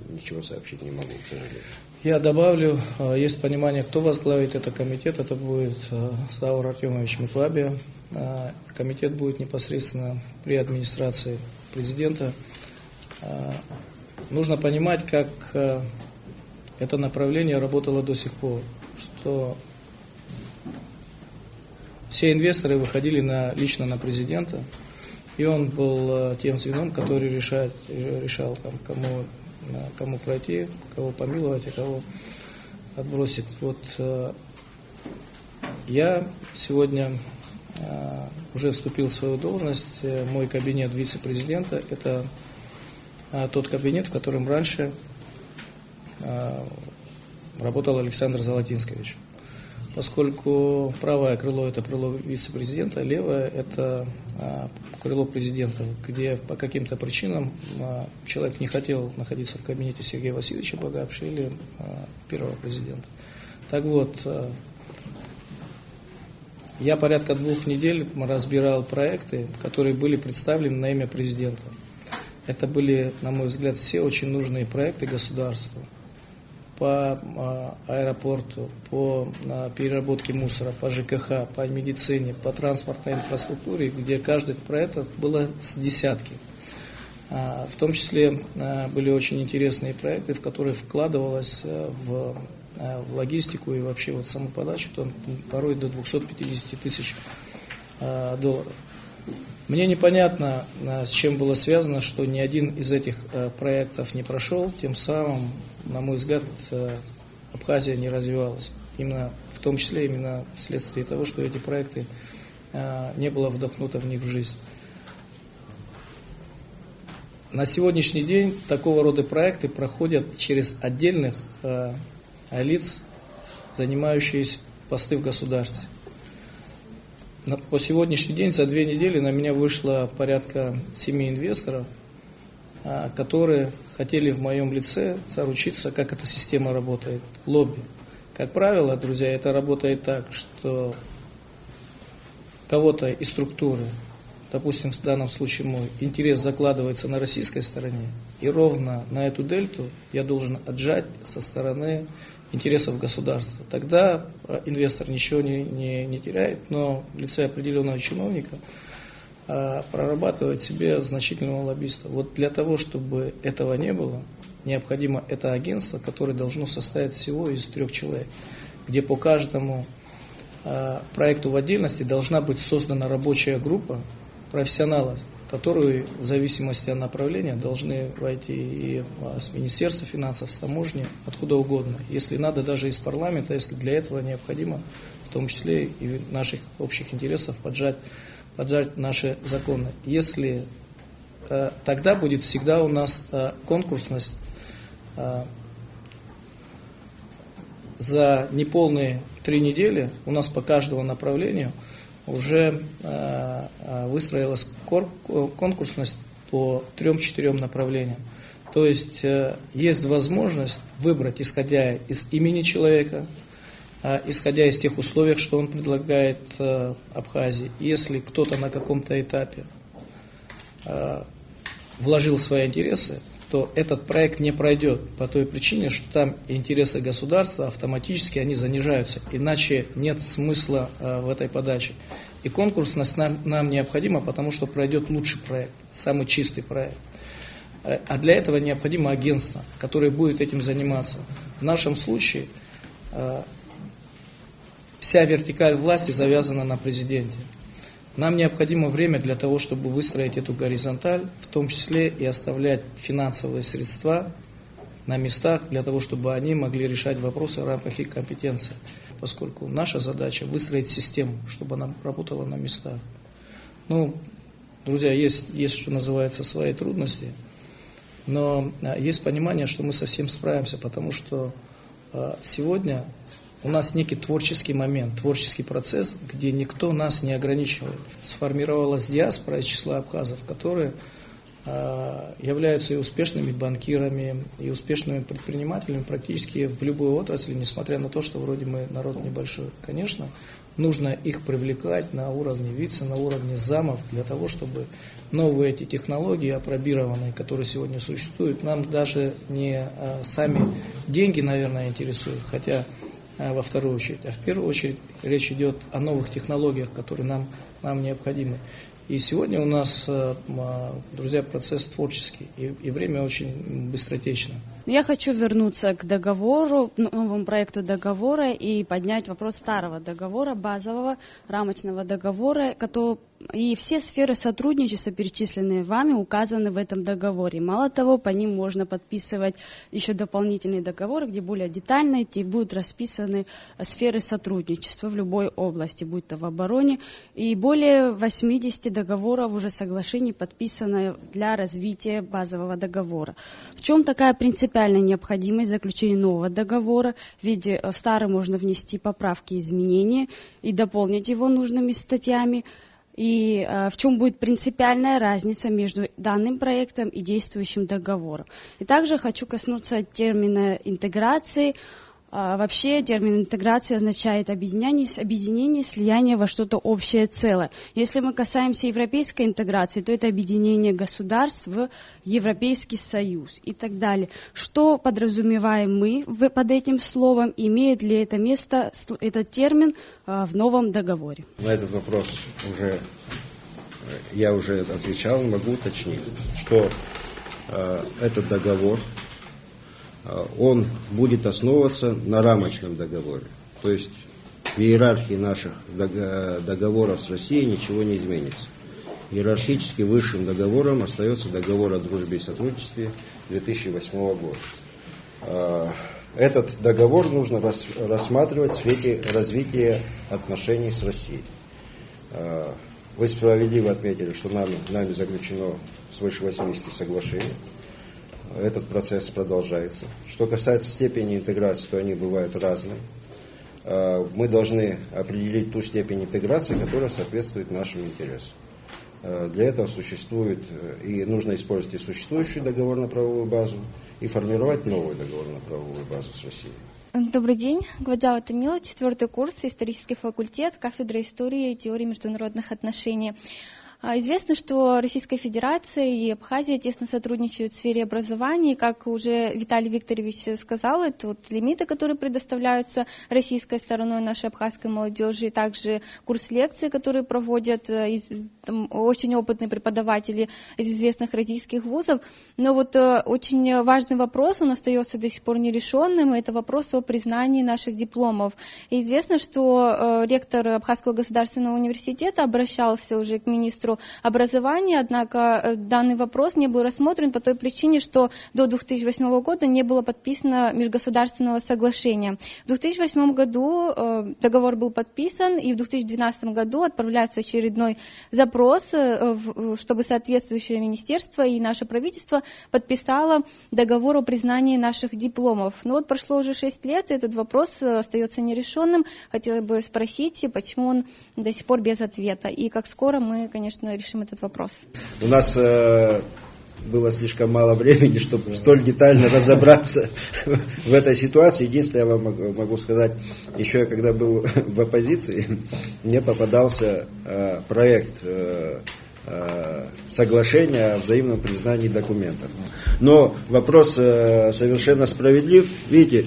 ничего сообщить не могу, к сожалению. Я добавлю, есть понимание, кто возглавит этот комитет, это будет Саур Артемович Муклабия. Комитет будет непосредственно при администрации президента. Нужно понимать, как это направление работало до сих пор, что все инвесторы выходили лично на президента, и он был тем звеном, который решал там, кому пройти, кого помиловать, а кого отбросить. Вот я сегодня уже вступил в свою должность. Мой кабинет вице-президента – это тот кабинет, в котором раньше работал Александр Золотинскович. поскольку правое крыло – это крыло вице-президента, левое – это крыло президента, где по каким-то причинам человек не хотел находиться в кабинете Сергея Васильевича Багапши или первого президента. Так вот, я порядка 2 недель разбирал проекты, которые были представлены на имя президента. Это были, на мой взгляд, все очень нужные проекты государства. По аэропорту, по переработке мусора, по ЖКХ, по медицине, по транспортной инфраструктуре, где каждый проект было с десятки. В том числе были очень интересные проекты, в которые вкладывалось в логистику и вообще вот саму подачу, там порой до 250 тысяч долларов. Мне непонятно, с чем было связано, что ни один из этих проектов не прошел, тем самым, на мой взгляд, Абхазия не развивалась. Именно, в том числе именно вследствие того, что эти проекты не было вдохнуто в них в жизнь. На сегодняшний день такого рода проекты проходят через отдельных лиц, занимающиеся посты в государстве. По сегодняшний день, за 2 недели, на меня вышло порядка 7 инвесторов, которые хотели в моем лице заручиться, как эта система работает, лобби. Как правило, друзья, это работает так, что кого-то из структуры, допустим, в данном случае мой интерес закладывается на российской стороне, и ровно на эту дельту я должен отжать со стороны интересов государства. Тогда инвестор ничего не теряет, но в лице определенного чиновника прорабатывает себе значительного лоббиста. Вот для того, чтобы этого не было, необходимо это агентство, которое должно состоять всего из 3 человек, где по каждому проекту в отдельности должна быть создана рабочая группа профессионалов, которые в зависимости от направления должны войти и с Министерства финансов, с таможни, откуда угодно. Если надо, даже из парламента, если для этого необходимо, в том числе и наших общих интересов, поджать наши законы. Если тогда будет всегда у нас конкурсность за неполные 3 недели, у нас по каждому направлению уже выстроилась конкурсность по 3-4 направлениям. То есть есть возможность выбрать, исходя из имени человека, исходя из тех условий, что он предлагает Абхазии. Если кто-то на каком-то этапе вложил свои интересы, то этот проект не пройдет по той причине, что там интересы государства автоматически они занижаются, иначе нет смысла в этой подаче. И конкурсность нам необходима, потому что пройдет лучший проект, самый чистый проект. А для этого необходимо агентство, которое будет этим заниматься. В нашем случае вся вертикаль власти завязана на президенте. Нам необходимо время для того, чтобы выстроить эту горизонталь, в том числе и оставлять финансовые средства на местах, для того, чтобы они могли решать вопросы в рамках их компетенции. Поскольку наша задача выстроить систему, чтобы она работала на местах. Ну, друзья, есть, что называется, свои трудности, но есть понимание, что мы со всем справимся, потому что сегодня у нас некий творческий момент, творческий процесс, где никто нас не ограничивает. Сформировалась диаспора из числа абхазов, которые являются и успешными банкирами, и успешными предпринимателями практически в любой отрасли, несмотря на то, что вроде мы народ небольшой. Конечно, нужно их привлекать на уровне вице, на уровне замов, для того, чтобы новые эти технологии, апробированные, которые сегодня существуют, нам даже не сами деньги, наверное, интересуют, хотя во вторую очередь, а в первую очередь речь идет о новых технологиях, которые нам необходимы. И сегодня у нас, друзья, процесс творческий, и время очень быстротечно. Я хочу вернуться к договору, новому проекту договора и поднять вопрос старого договора, базового, рамочного договора, и все сферы сотрудничества, перечисленные вами, указаны в этом договоре. Мало того, по ним можно подписывать еще дополнительные договоры, где более детально будут расписаны сферы сотрудничества в любой области, будь то в обороне, и более 80 договоров, уже соглашений, подписанных для развития базового договора. В чем такая принципиальная необходимость заключения нового договора? Ведь в старый можно внести поправки и изменения и дополнить его нужными статьями. И в чем будет принципиальная разница между данным проектом и действующим договором. И также хочу коснуться термина интеграции. Вообще термин интеграция означает объединение, слияние во что-то общее целое. Если мы касаемся европейской интеграции, то это объединение государств в Европейский Союз и так далее. Что подразумеваем мы под этим словом? Имеет ли это место, этот термин в новом договоре? На этот вопрос я уже отвечал, могу уточнить, что этот договор он будет основываться на рамочном договоре. То есть в иерархии наших договоров с Россией ничего не изменится. Иерархически высшим договором остается договор о дружбе и сотрудничестве 2008 года. Этот договор нужно рассматривать в свете развития отношений с Россией. Вы справедливо отметили, что нами заключено свыше 80 соглашений. Этот процесс продолжается. Что касается степени интеграции, то они бывают разные. Мы должны определить ту степень интеграции, которая соответствует нашим интересам. Для этого существует и нужно использовать и существующую договорно-правовую базу, и формировать новую договорно-правовую базу с Россией. Добрый день. Гваджава Тамила, 4-й курс, исторический факультет, кафедра истории и теории международных отношений. Известно, что Российская Федерация и Абхазия тесно сотрудничают в сфере образования. И, как уже Виталий Викторович сказал, это вот лимиты, которые предоставляются российской стороной нашей абхазской молодежи, и также курс лекций, которые проводят очень опытные преподаватели из известных российских вузов. Но вот очень важный вопрос, он остается до сих пор нерешенным, и это вопрос о признании наших дипломов. И известно, что ректор Абхазского государственного университета обращался уже к министру образования, однако данный вопрос не был рассмотрен по той причине, что до 2008 года не было подписано межгосударственного соглашения. В 2008 году договор был подписан, и в 2012 году отправляется очередной запрос, чтобы соответствующее министерство и наше правительство подписало договор о признании наших дипломов. Но вот прошло уже 6 лет, и этот вопрос остается нерешенным. Хотела бы спросить, почему он до сих пор без ответа, и как скоро мы, конечно, решим этот вопрос. У нас было слишком мало времени, чтобы столь детально разобраться в этой ситуации. Единственное, я вам могу сказать, еще когда был в оппозиции, мне попадался проект соглашения о взаимном признании документов. Но вопрос совершенно справедлив. Видите,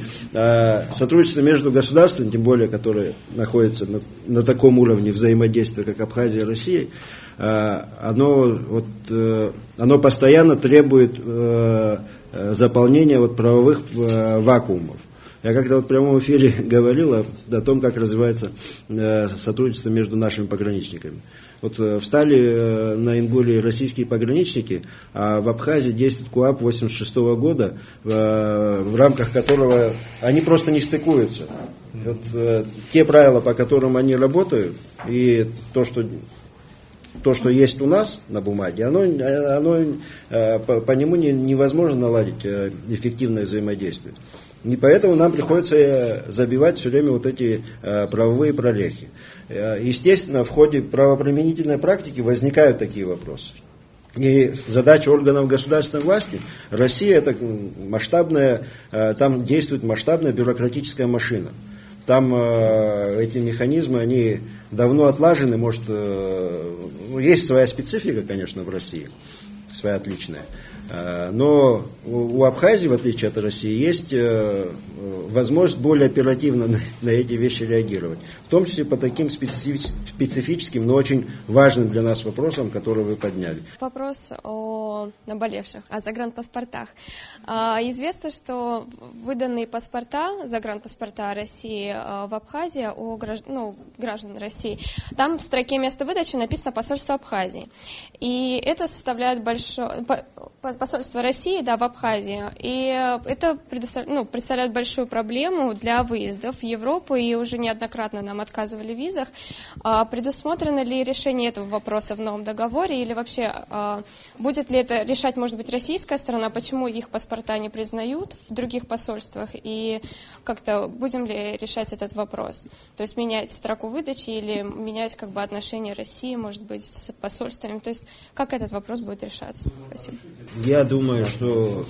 сотрудничество между государствами, тем более, которые находятся на таком уровне взаимодействия, как Абхазия и Россия, оно постоянно требует заполнения правовых вакуумов. Я как-то в прямом эфире говорил о том, как развивается сотрудничество между нашими пограничниками. Встали на Ингуле российские пограничники, а в Абхазии действует КоАП 1986 года, в рамках которого они просто не стыкуются. Те правила, по которым они работают, и то, что есть у нас на бумаге, оно по нему невозможно наладить эффективное взаимодействие. И поэтому нам приходится забивать все время эти правовые прорехи. Естественно, в ходе правоприменительной практики возникают такие вопросы. И задача органов государственной власти, Россия это масштабная, там действует масштабная бюрократическая машина. Там эти механизмы, они давно отлажены, может, есть своя специфика, конечно, в России, своя отличная. Но у Абхазии, в отличие от России, есть возможность более оперативно на эти вещи реагировать. В том числе по таким специфическим, но очень важным для нас вопросам, которые вы подняли. Вопрос о о наболевших, о загранпаспортах. Известно, что выданные паспорта, загранпаспорта России в Абхазии, граждан России, там в строке места выдачи написано «Посольство Абхазии». И это составляет посольство России, в Абхазии. И это представляет большую проблему для выездов в Европу, и уже неоднократно нам отказывали в визах. Предусмотрено ли решение этого вопроса в новом договоре, или вообще будет ли это решать, может быть, российская сторона, почему их паспорта не признают в других посольствах, и как-то будем ли решать этот вопрос? То есть менять строку выдачи или менять отношения России, может быть, с посольствами? То есть как этот вопрос будет решаться? Спасибо. Я думаю, что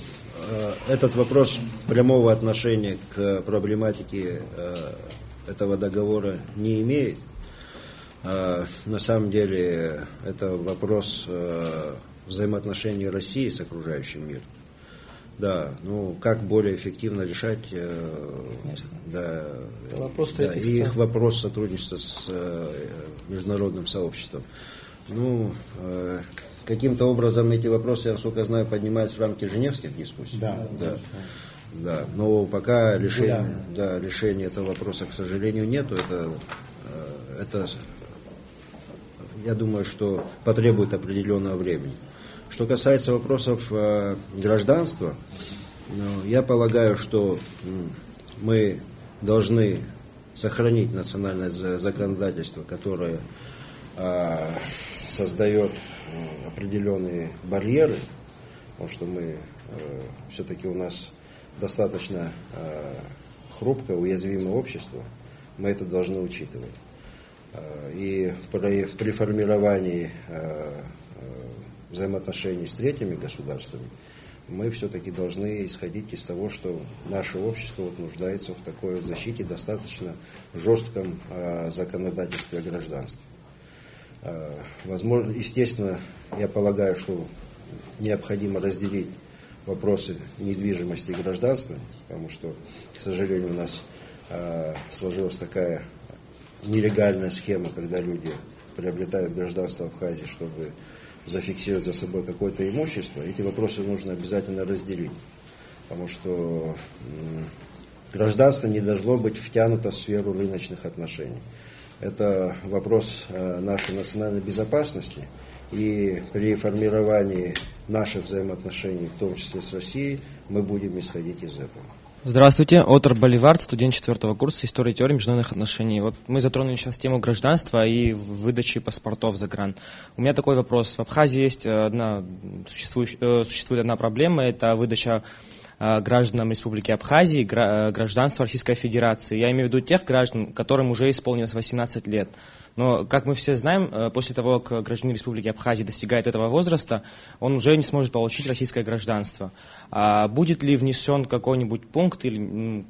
этот вопрос прямого отношения к проблематике этого договора не имеет. На самом деле это вопрос взаимоотношений России с окружающим миром. Да, как более эффективно решать и их вопрос сотрудничества с международным сообществом. Каким-то образом эти вопросы, насколько я знаю, поднимаются в рамки женевских дискуссий. Да. Но пока решения этого вопроса, к сожалению, нету. Это я думаю, что потребует определенного времени. Что касается вопросов гражданства, я полагаю, что мы должны сохранить национальное законодательство, которое создает определенные барьеры, потому что мы все-таки у нас достаточно хрупкое, уязвимое общество, мы это должны учитывать. И при формировании взаимоотношений с третьими государствами мы все-таки должны исходить из того, что наше общество нуждается в такой защите, достаточно жестком законодательстве о гражданстве. Возможно, естественно, я полагаю, что необходимо разделить вопросы недвижимости и гражданства, потому что, к сожалению, у нас сложилась такая нелегальная схема, когда люди приобретают гражданство Абхазии, чтобы зафиксировать за собой какое-то имущество. Эти вопросы нужно обязательно разделить, потому что гражданство не должно быть втянуто в сферу рыночных отношений. Это вопрос нашей национальной безопасности, и при формировании наших взаимоотношений, в том числе с Россией, мы будем исходить из этого. Здравствуйте, Отр Боливард, студент 4 курса истории и теории международных отношений. Мы затронули сейчас тему гражданства и выдачи паспортов за гран. У меня такой вопрос. В Абхазии существует одна проблема, это выдача гражданам Республики Абхазии гражданства Российской Федерации. Я имею в виду тех граждан, которым уже исполнилось 18 лет. Но, как мы все знаем, после того, как гражданин Республики Абхазии достигает этого возраста, он уже не сможет получить российское гражданство. Будет ли внесен какой-нибудь пункт или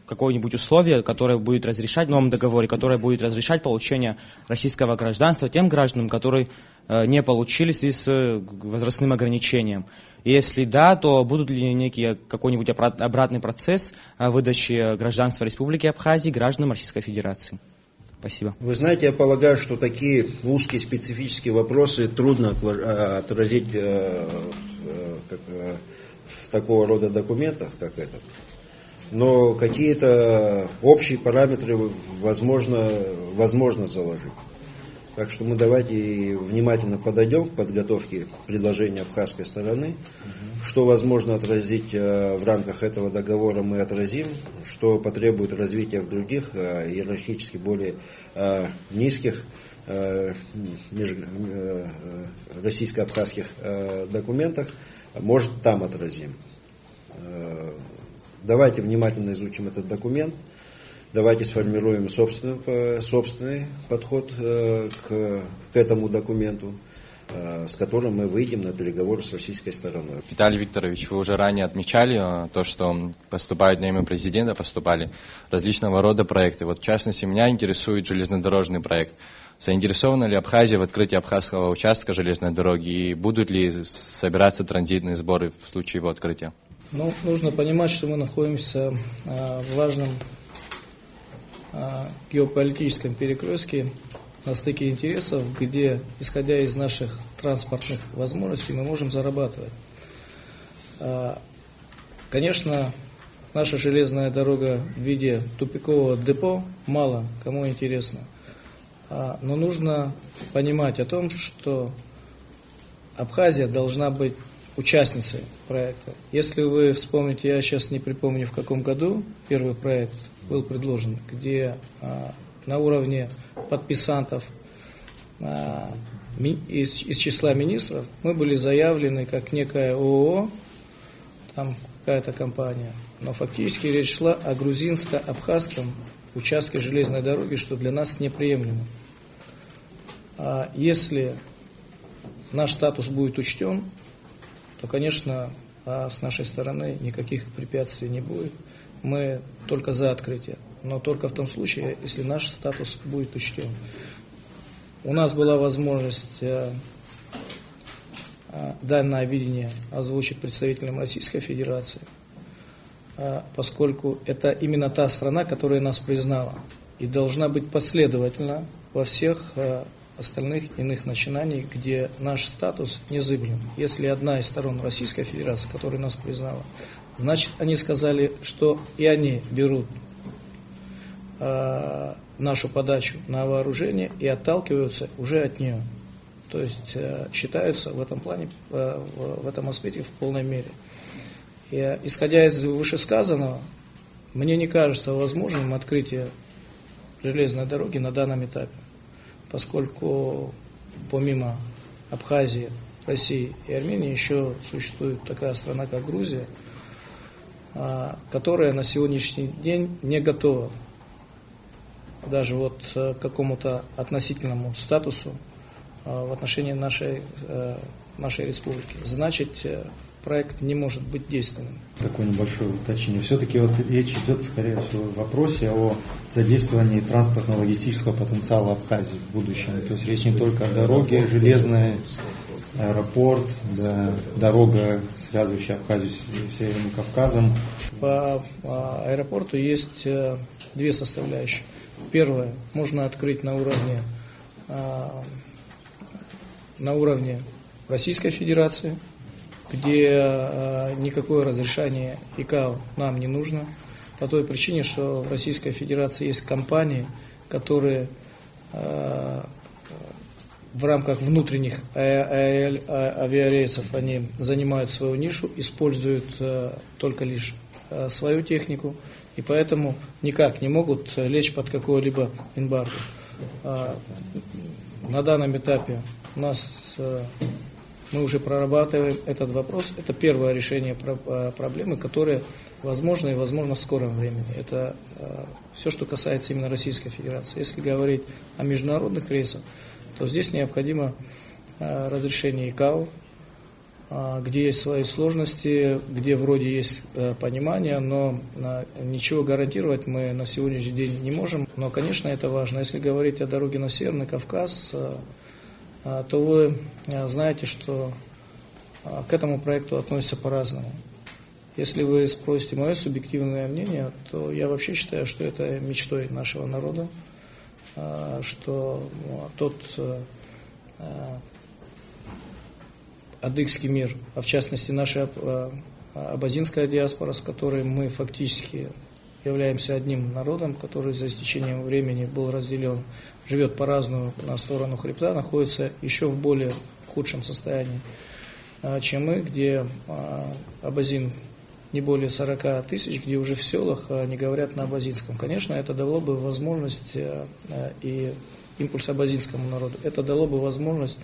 какое-нибудь условие, которое будет разрешать в новом договоре, которое будет разрешать получение российского гражданства тем гражданам, которые не получили в связи с возрастным ограничением? И если да, то будут ли какой-нибудь обратный процесс выдачи гражданства Республики Абхазии гражданам Российской Федерации? Спасибо. Вы знаете, я полагаю, что такие узкие специфические вопросы трудно отразить в такого рода документах, как этот. Но какие-то общие параметры возможно заложить. Так что мы давайте внимательно подойдем к подготовке предложения абхазской стороны. Что возможно отразить в рамках этого договора, мы отразим. Что потребует развития в других, иерархически более низких российско-абхазских документах, может, там отразим. Давайте внимательно изучим этот документ. Давайте сформируем собственный подход к этому документу, с которым мы выйдем на переговоры с российской стороной. Виталий Викторович, вы уже ранее отмечали то, что поступают на имя президента, поступали различного рода проекты. Вот в частности, меня интересует железнодорожный проект. Заинтересована ли Абхазия в открытии абхазского участка железной дороги и будут ли собираться транзитные сборы в случае его открытия? Нужно понимать, что мы находимся в важном геополитическом перекрестке на стыке интересов, где, исходя из наших транспортных возможностей, мы можем зарабатывать. Конечно, наша железная дорога в виде тупикового депо мало кому интересна. Но нужно понимать о том, что Абхазия должна быть участницей проекта. Если вы вспомните, я сейчас не припомню, в каком году первый проект был предложен, где на уровне подписантов из числа министров мы были заявлены как некая ООО, там какая-то компания. Но фактически речь шла о грузинско-абхазском участке железной дороги, что для нас неприемлемо. Если наш статус будет учтен, то, конечно, с нашей стороны никаких препятствий не будет. Мы только за открытие, но только в том случае, если наш статус будет учтен. У нас была возможность данное видение озвучить представителям Российской Федерации, поскольку это именно та страна, которая нас признала и должна быть последовательна во всех остальных иных начинаний, где наш статус незыблем. Если одна из сторон Российской Федерации, которая нас признала, значит, они сказали, что и они берут нашу подачу на вооружение и отталкиваются уже от нее. То есть считаются в этом плане, в этом аспекте в полной мере. И, исходя из вышесказанного, мне не кажется возможным открытие железной дороги на данном этапе, поскольку помимо Абхазии, России и Армении еще существует такая страна, как Грузия, которая на сегодняшний день не готова даже вот к какому-то относительному статусу в отношении нашей республики. Значит, проект не может быть действенным. Такое небольшое уточнение. Все-таки вот речь идет, скорее всего, в вопросе о задействовании транспортно-логистического потенциала Абхазии в будущем. То есть речь не только о дороге железной, аэропорт, да, дорога, связывающая Абхазию с Северным Кавказом. По аэропорту есть две составляющие. Первое, можно открыть на уровне Российской Федерации, где никакое разрешение ИКАО нам не нужно, по той причине, что в Российской Федерации есть компании, которые в рамках внутренних авиарейсов они занимают свою нишу, используют только лишь свою технику, и поэтому никак не могут лечь под какой-либо эмбарго. На данном этапе мы уже прорабатываем этот вопрос. Это первое решение проблемы, которое возможно и возможно в скором времени. Это все, что касается именно Российской Федерации. Если говорить о международных рейсах, то здесь необходимо разрешение ИКАО, где есть свои сложности, где вроде есть понимание, но ничего гарантировать мы на сегодняшний день не можем. Но, конечно, это важно. Если говорить о дороге на Северный Кавказ, то вы знаете, что к этому проекту относятся по-разному. Если вы спросите мое субъективное мнение, то я вообще считаю, что это мечтой нашего народа, что тот адыгский мир, а в частности наша абазинская диаспора, с которой мы фактически являемся одним народом, который за истечением времени был разделен, живет по разную на сторону хребта, находится еще в более худшем состоянии, чем мы, где абазин не более 40 тысяч, где уже в селах не говорят на абазинском. Конечно, это дало бы возможность и импульс абазинскому народу. Это дало бы возможность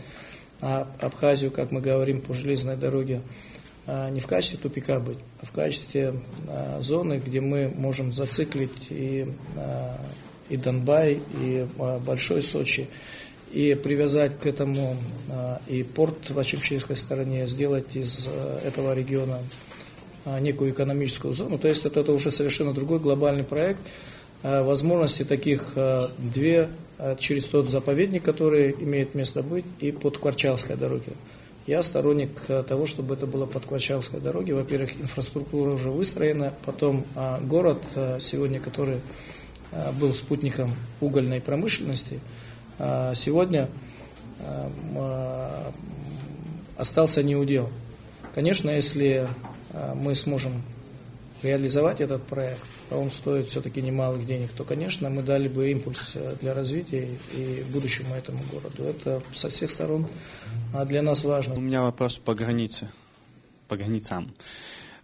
Абхазию, как мы говорим, по железной дороге, не в качестве тупика быть, а в качестве зоны, где мы можем зациклить и Донбай, и Большой Сочи, и привязать к этому и порт в Ачимчирской стороне, сделать из этого региона некую экономическую зону. То есть это уже совершенно другой глобальный проект. Возможности таких две через тот заповедник, который имеет место быть, и под Кварчалской дороге. Я сторонник того, чтобы это было под Кварчалской дороге. Во-первых, инфраструктура уже выстроена, потом город сегодня, который был спутником угольной промышленности, сегодня остался неудел. Конечно, если мы сможем реализовать этот проект, а он стоит все-таки немалых денег, то, конечно, мы дали бы импульс для развития и будущему этому городу. Это со всех сторон для нас важно. У меня вопрос по границам.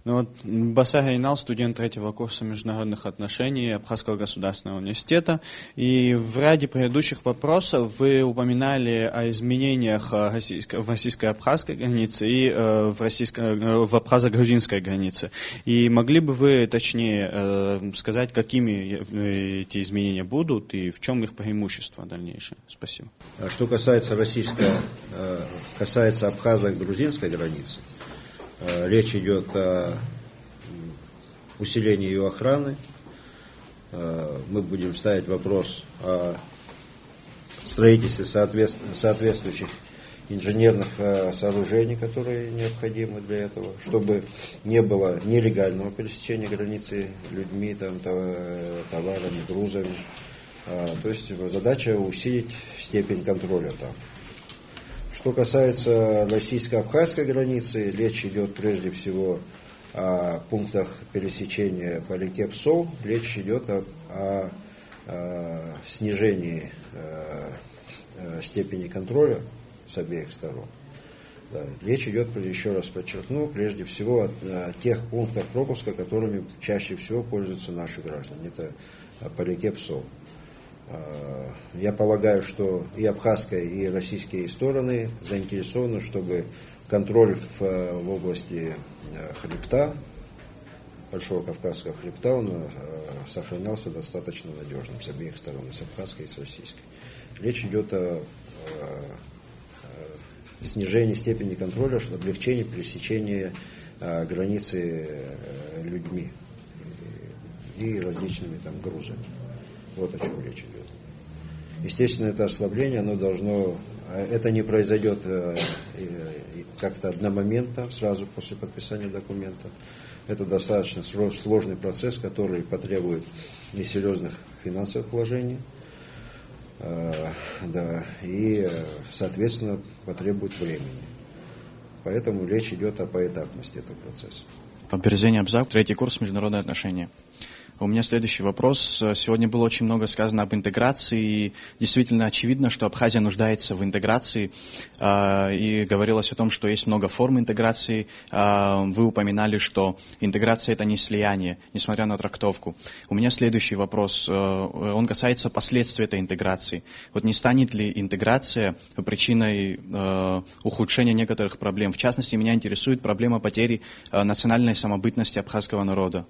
Ну, вот, Басар Айнал, студент 3-го курса международных отношений Абхазского государственного университета. И в ряде предыдущих вопросов вы упоминали о изменениях в российско-абхазской границе и в абхазо-грузинской границе. И могли бы вы точнее сказать, какими эти изменения будут и в чем их преимущество дальнейшее? Спасибо. Что касается абхазо-грузинской границы, речь идет о усилении ее охраны. Мы будем ставить вопрос о строительстве соответствующих инженерных сооружений, которые необходимы для этого, чтобы не было нелегального пересечения границы людьми, товарами, грузами. То есть задача усилить степень контроля там. Что касается российско-абхазской границы, речь идет прежде всего о пунктах пересечения по реке Псол, речь идет о снижении степени контроля с обеих сторон. Да, речь идет, еще раз подчеркну, прежде всего о тех пунктах пропуска, которыми чаще всего пользуются наши граждане. Это по реке Псол. Я полагаю, что и абхазская, и российские стороны заинтересованы, чтобы контроль в области хребта, Большого Кавказского хребта, он сохранялся достаточно надежным с обеих сторон, с абхазской и с российской. Речь идет о снижении степени контроля, облегчении пересечения границы людьми и различными грузами. Вот о чем речь идет. Естественно, это ослабление, это не произойдет как-то одномоментно, сразу после подписания документа. Это достаточно сложный процесс, который потребует несерьезных финансовых вложений, и, соответственно, потребует времени. Поэтому речь идет о поэтапности этого процесса. Берзень Абзак, 3-й курс международные отношения. У меня следующий вопрос. Сегодня было очень много сказано об интеграции, и действительно очевидно, что Абхазия нуждается в интеграции, и говорилось о том, что есть много форм интеграции. Вы упоминали, что интеграция – это не слияние, несмотря на трактовку. У меня следующий вопрос. Он касается последствий этой интеграции. Вот не станет ли интеграция причиной ухудшения некоторых проблем? В частности, меня интересует проблема потери национальной самобытности абхазского народа.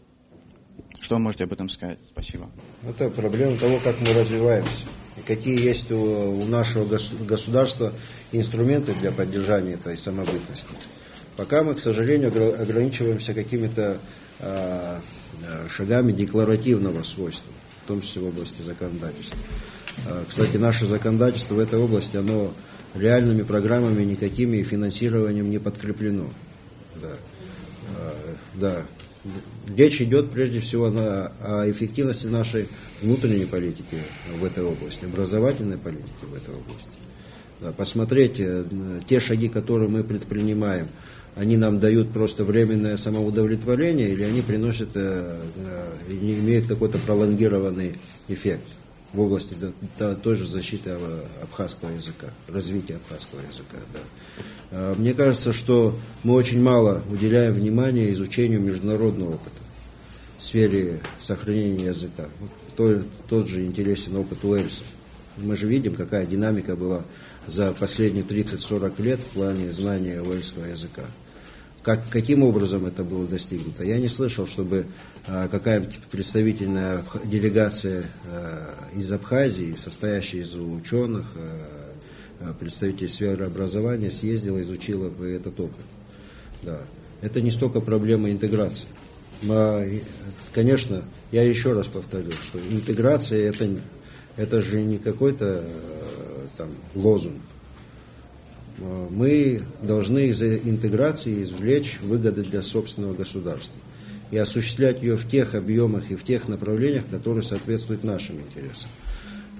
Что вы можете об этом сказать? Спасибо. Это проблема того, как мы развиваемся. И какие есть у нашего государства инструменты для поддержания этой самобытности. Пока мы, к сожалению, ограничиваемся какими-то шагами декларативного свойства, в том числе в области законодательства. Кстати, наше законодательство в этой области, оно реальными программами никакими и финансированием не подкреплено. Да. Речь идет прежде всего о эффективности нашей внутренней политики в этой области, образовательной политики в этой области. Да, посмотреть те шаги, которые мы предпринимаем, они нам дают просто временное самоудовлетворение или они приносят и имеют какой-то пролонгированный эффект в области той же защиты абхазского языка, развития абхазского языка. Да. Мне кажется, что мы очень мало уделяем внимания изучению международного опыта в сфере сохранения языка. Тот же интересен опыт Уэльса. Мы же видим, какая динамика была за последние 30-40 лет в плане знания уэльского языка. Каким образом это было достигнуто? Я не слышал, чтобы какая-нибудь представительная делегация из Абхазии, состоящая из ученых, представителей сферы образования, съездила, изучила бы этот опыт. Да. Это не столько проблема интеграции. Конечно, я еще раз повторю, что интеграция это же не какой-то лозунг. Мы должны из интеграции извлечь выгоды для собственного государства и осуществлять ее в тех объемах и в тех направлениях, которые соответствуют нашим интересам.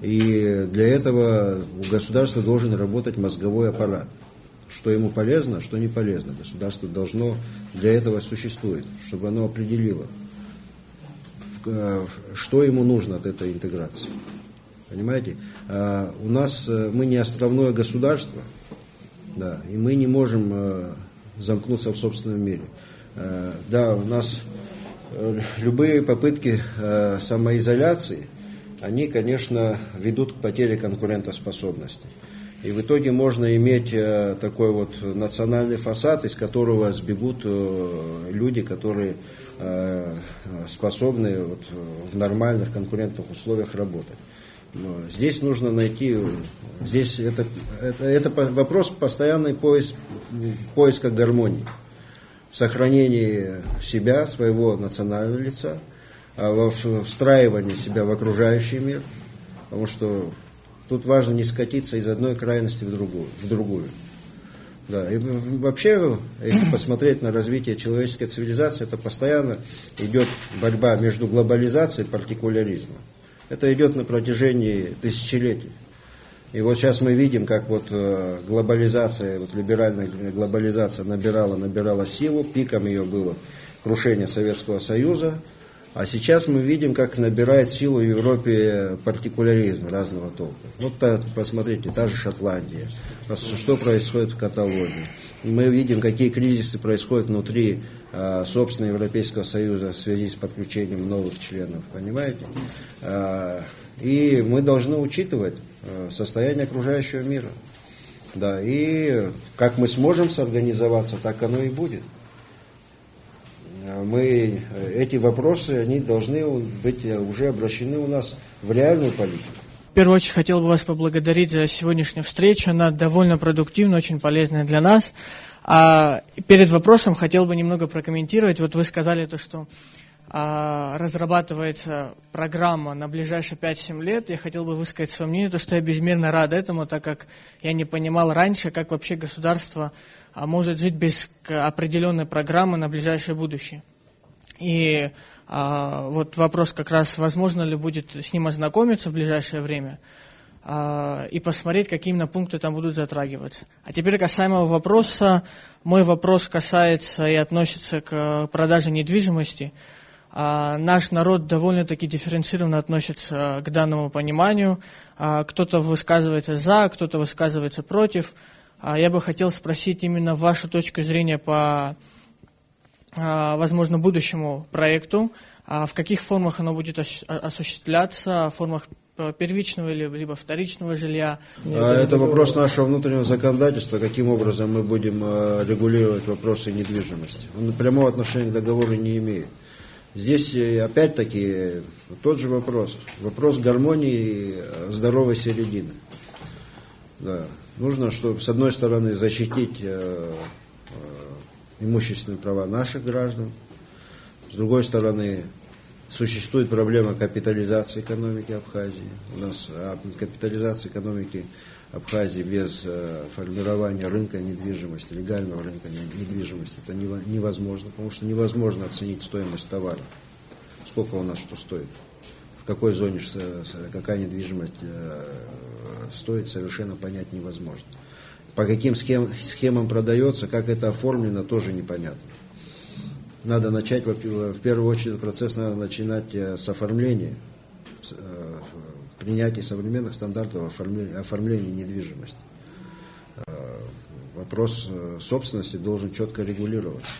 И для этого у государства должен работать мозговой аппарат. Что ему полезно, что не полезно. Государство должно для этого существовать, чтобы оно определило, что ему нужно от этой интеграции. Понимаете? У нас мы не островное государство, да, и мы не можем замкнуться в собственном мире. Да, у нас любые попытки самоизоляции, они, конечно, ведут к потере конкурентоспособности. И в итоге можно иметь такой вот национальный фасад, из которого сбегут люди, которые способны вот в нормальных конкурентных условиях работать. Но здесь нужно найти, здесь это вопрос постоянной поиска гармонии, сохранения себя, своего национального лица, встраивания себя в окружающий мир, потому что тут важно не скатиться из одной крайности в другую. Да. И вообще, если посмотреть на развитие человеческой цивилизации, это постоянно идет борьба между глобализацией и партикуляризмом. Это идет на протяжении тысячелетий. И вот сейчас мы видим, как вот глобализация, вот либеральная глобализация набирала силу, пиком ее было крушение Советского Союза. А сейчас мы видим, как набирает силу в Европе партикуляризм разного толка. Вот посмотрите, та же Шотландия, что происходит в Каталонии. Мы видим, какие кризисы происходят внутри собственного Европейского Союза в связи с подключением новых членов, понимаете? И мы должны учитывать состояние окружающего мира. Да, и как мы сможем соорганизоваться, так оно и будет. Эти вопросы, они должны быть уже обращены у нас в реальную политику. В первую очередь хотел бы вас поблагодарить за сегодняшнюю встречу. Она довольно продуктивна, очень полезная для нас. А перед вопросом хотел бы немного прокомментировать. Вот вы сказали то, что разрабатывается программа на ближайшие 5-7 лет. Я хотел бы высказать свое мнение, то, что я безмерно рад этому, так как я не понимал раньше, как вообще государство может жить без определенной программы на ближайшее будущее. И вот вопрос как раз, возможно ли будет с ним ознакомиться в ближайшее время и посмотреть, какие именно пункты там будут затрагиваться. А теперь касаемо вопроса. Мой вопрос касается и относится к продаже недвижимости. Наш народ довольно-таки дифференцированно относится к данному пониманию. Кто-то высказывается за, кто-то высказывается против. Я бы хотел спросить именно вашу точку зрения по, возможно, будущему проекту. В каких формах оно будет осуществляться, в формах первичного либо вторичного жилья? Это вопрос нашего внутреннего законодательства, каким образом мы будем регулировать вопросы недвижимости. Он прямого отношения к договору не имеет. Здесь опять-таки тот же вопрос. Вопрос гармонии здоровой середины. Да. Нужно, чтобы с одной стороны защитить имущественные права наших граждан, с другой стороны существует проблема капитализации экономики Абхазии. У нас капитализация экономики Абхазии без формирования рынка недвижимости, легального рынка недвижимости, это невозможно, потому что невозможно оценить стоимость товара. Сколько у нас что стоит, в какой зоне какая недвижимость стоит, совершенно понять невозможно. По каким схемам продается, как это оформлено, тоже непонятно. Надо начать, в первую очередь, процесс надо начинать с оформления, принятия современных стандартов оформления недвижимости. Вопрос собственности должен четко регулироваться,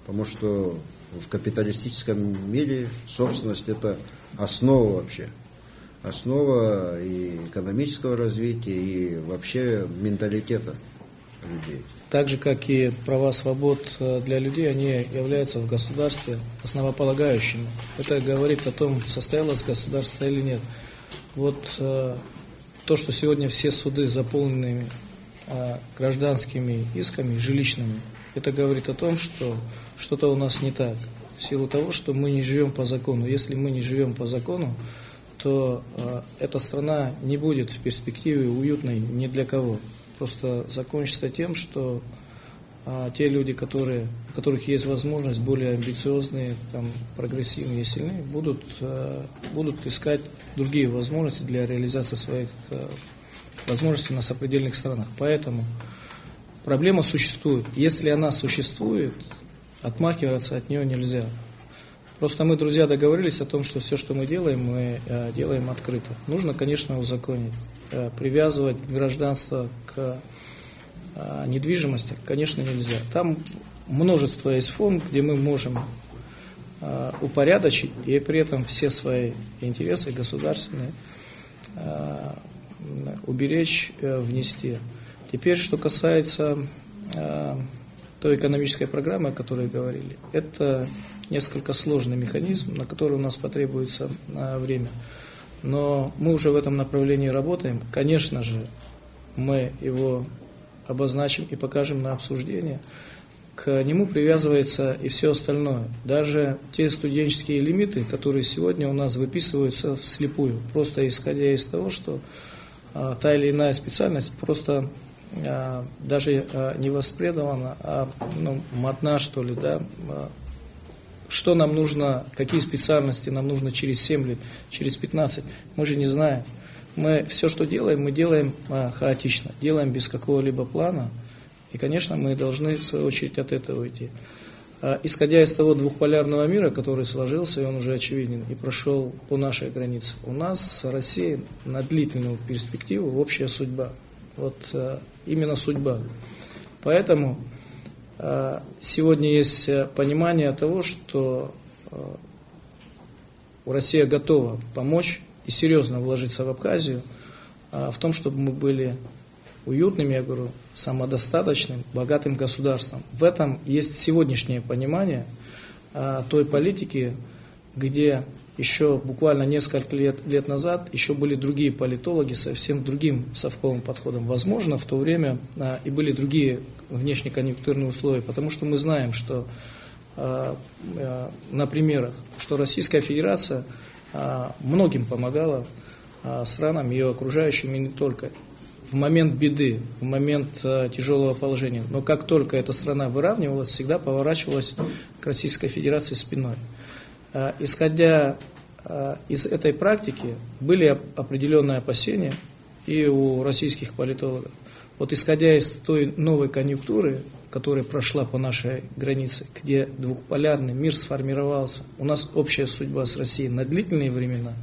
потому что в капиталистическом мире собственность это основа вообще, основа и экономического развития, и вообще менталитета людей. Так же, как и права свобод для людей, они являются в государстве основополагающими. Это говорит о том, состоялось государство или нет. Вот то, что сегодня все суды заполнены гражданскими исками, жилищными, это говорит о том, что что-то у нас не так. В силу того, что мы не живем по закону. Если мы не живем по закону, то эта страна не будет в перспективе уютной ни для кого. Просто закончится тем, что те люди, у которых есть возможность, более амбициозные, там, прогрессивные и сильные, будут искать другие возможности для реализации своих возможностей на сопредельных странах. Поэтому проблема существует. Если она существует, отмахиваться от нее нельзя. Просто мы, друзья, договорились о том, что все, что мы делаем открыто. Нужно, конечно, узаконить. Привязывать гражданство к недвижимости, конечно, нельзя. Там множество есть форм, где мы можем упорядочить и при этом все свои интересы государственные уберечь, внести. Теперь, что касается той экономической программы, о которой говорили, это несколько сложный механизм, на который у нас потребуется время. Но мы уже в этом направлении работаем. Конечно же, мы его обозначим и покажем на обсуждение. К нему привязывается и все остальное. Даже те студенческие лимиты, которые сегодня у нас выписываются вслепую, просто исходя из того, что та или иная специальность просто даже не востребована, а модна, что ли, да. Что нам нужно, какие специальности нам нужно через 7 лет, через 15, мы же не знаем. Мы все, что делаем, мы делаем хаотично, делаем без какого-либо плана. И, конечно, мы должны, в свою очередь, от этого уйти. Исходя из того двухполярного мира, который сложился, и он уже очевиден, и прошел по нашей границе, у нас Россия на длительную перспективу общая судьба. Вот именно судьба. Поэтому сегодня есть понимание того, что Россия готова помочь и серьезно вложиться в Абхазию, в том, чтобы мы были уютным, я говорю, самодостаточным, богатым государством. В этом есть сегодняшнее понимание той политики, где еще буквально несколько лет назад еще были другие политологи с совсем другим совковым подходом. Возможно, в то время и были другие внешнеконъюнктурные условия, потому что мы знаем, что на примерах, что Российская Федерация многим помогала странам, ее окружающим, и не только, в момент беды, в момент тяжелого положения. Но как только эта страна выравнивалась, всегда поворачивалась к Российской Федерации спиной. Исходя из этой практики, были определенные опасения и у российских политологов. Вот исходя из той новой конъюнктуры, которая прошла по нашей границе, где двухполярный мир сформировался, у нас общая судьба с Россией на длительные времена,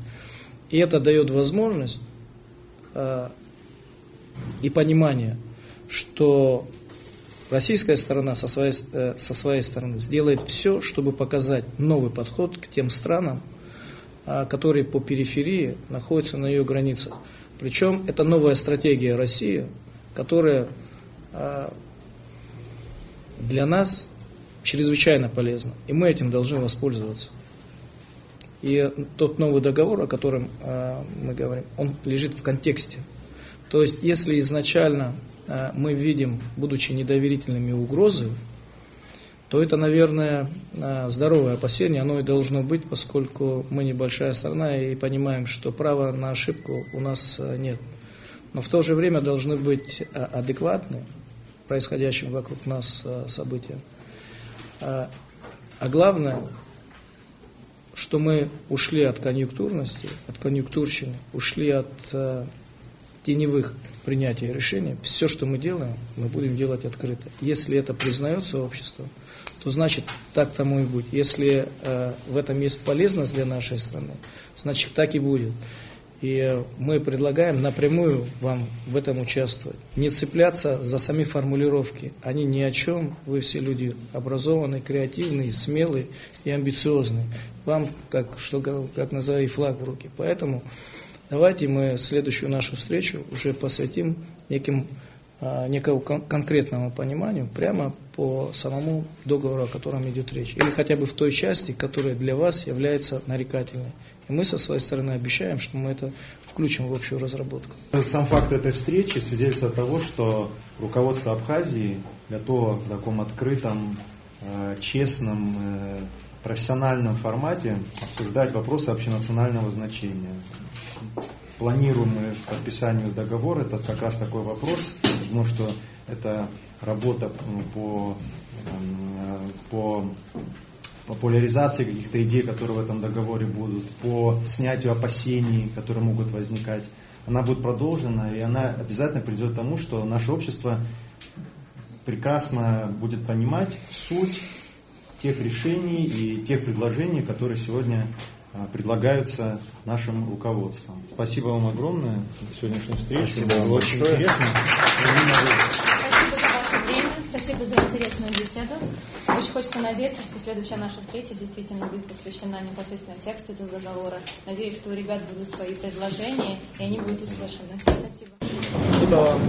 и это дает возможность и понимание, что российская сторона со своей стороны сделает все, чтобы показать новый подход к тем странам, которые по периферии находятся на ее границах. Причем это новая стратегия России, которая для нас чрезвычайно полезна, и мы этим должны воспользоваться. И тот новый договор, о котором мы говорим, он лежит в контексте. То есть, если изначально мы видим, будучи недоверительными, угрозы, то это, наверное, здоровое опасение, оно и должно быть, поскольку мы небольшая страна и понимаем, что права на ошибку у нас нет. Но в то же время должны быть адекватны происходящим вокруг нас событиям. А главное, что мы ушли от конъюнктурности, от конъюнктурщины, ушли от теневых принятий решений. Все, что мы делаем, мы будем делать открыто. Если это признается обществом, то значит так тому и будет. Если в этом есть полезность для нашей страны, значит так и будет. И мы предлагаем напрямую вам в этом участвовать. Не цепляться за сами формулировки. Они ни о чем. Вы все люди образованные, креативные, смелые и амбициозные. Вам, как называют, флаг в руки. Поэтому давайте мы следующую нашу встречу уже посвятим некому конкретному пониманию прямо по самому договору, о котором идет речь. Или хотя бы в той части, которая для вас является нарекательной. И мы со своей стороны обещаем, что мы это включим в общую разработку. Сам факт этой встречи свидетельствует того, что руководство Абхазии готово в таком открытом, честном, профессиональном формате обсуждать вопросы общенационального значения. Планируемый к подписанию договора, это как раз такой вопрос, потому что Это работа по популяризации каких-то идей, которые в этом договоре будут, по снятию опасений, которые могут возникать. Она будет продолжена, и она обязательно придет к тому, что наше общество прекрасно будет понимать суть тех решений и тех предложений, которые сегодня предлагаются нашим руководством. Спасибо вам огромное за сегодняшнюю встречу. Было очень интересно. Спасибо за ваше время, спасибо за интересную беседу. Очень хочется надеяться, что следующая наша встреча действительно будет посвящена непосредственно тексту этого договора. Надеюсь, что у ребят будут свои предложения, и они будут услышаны. Спасибо. Спасибо вам.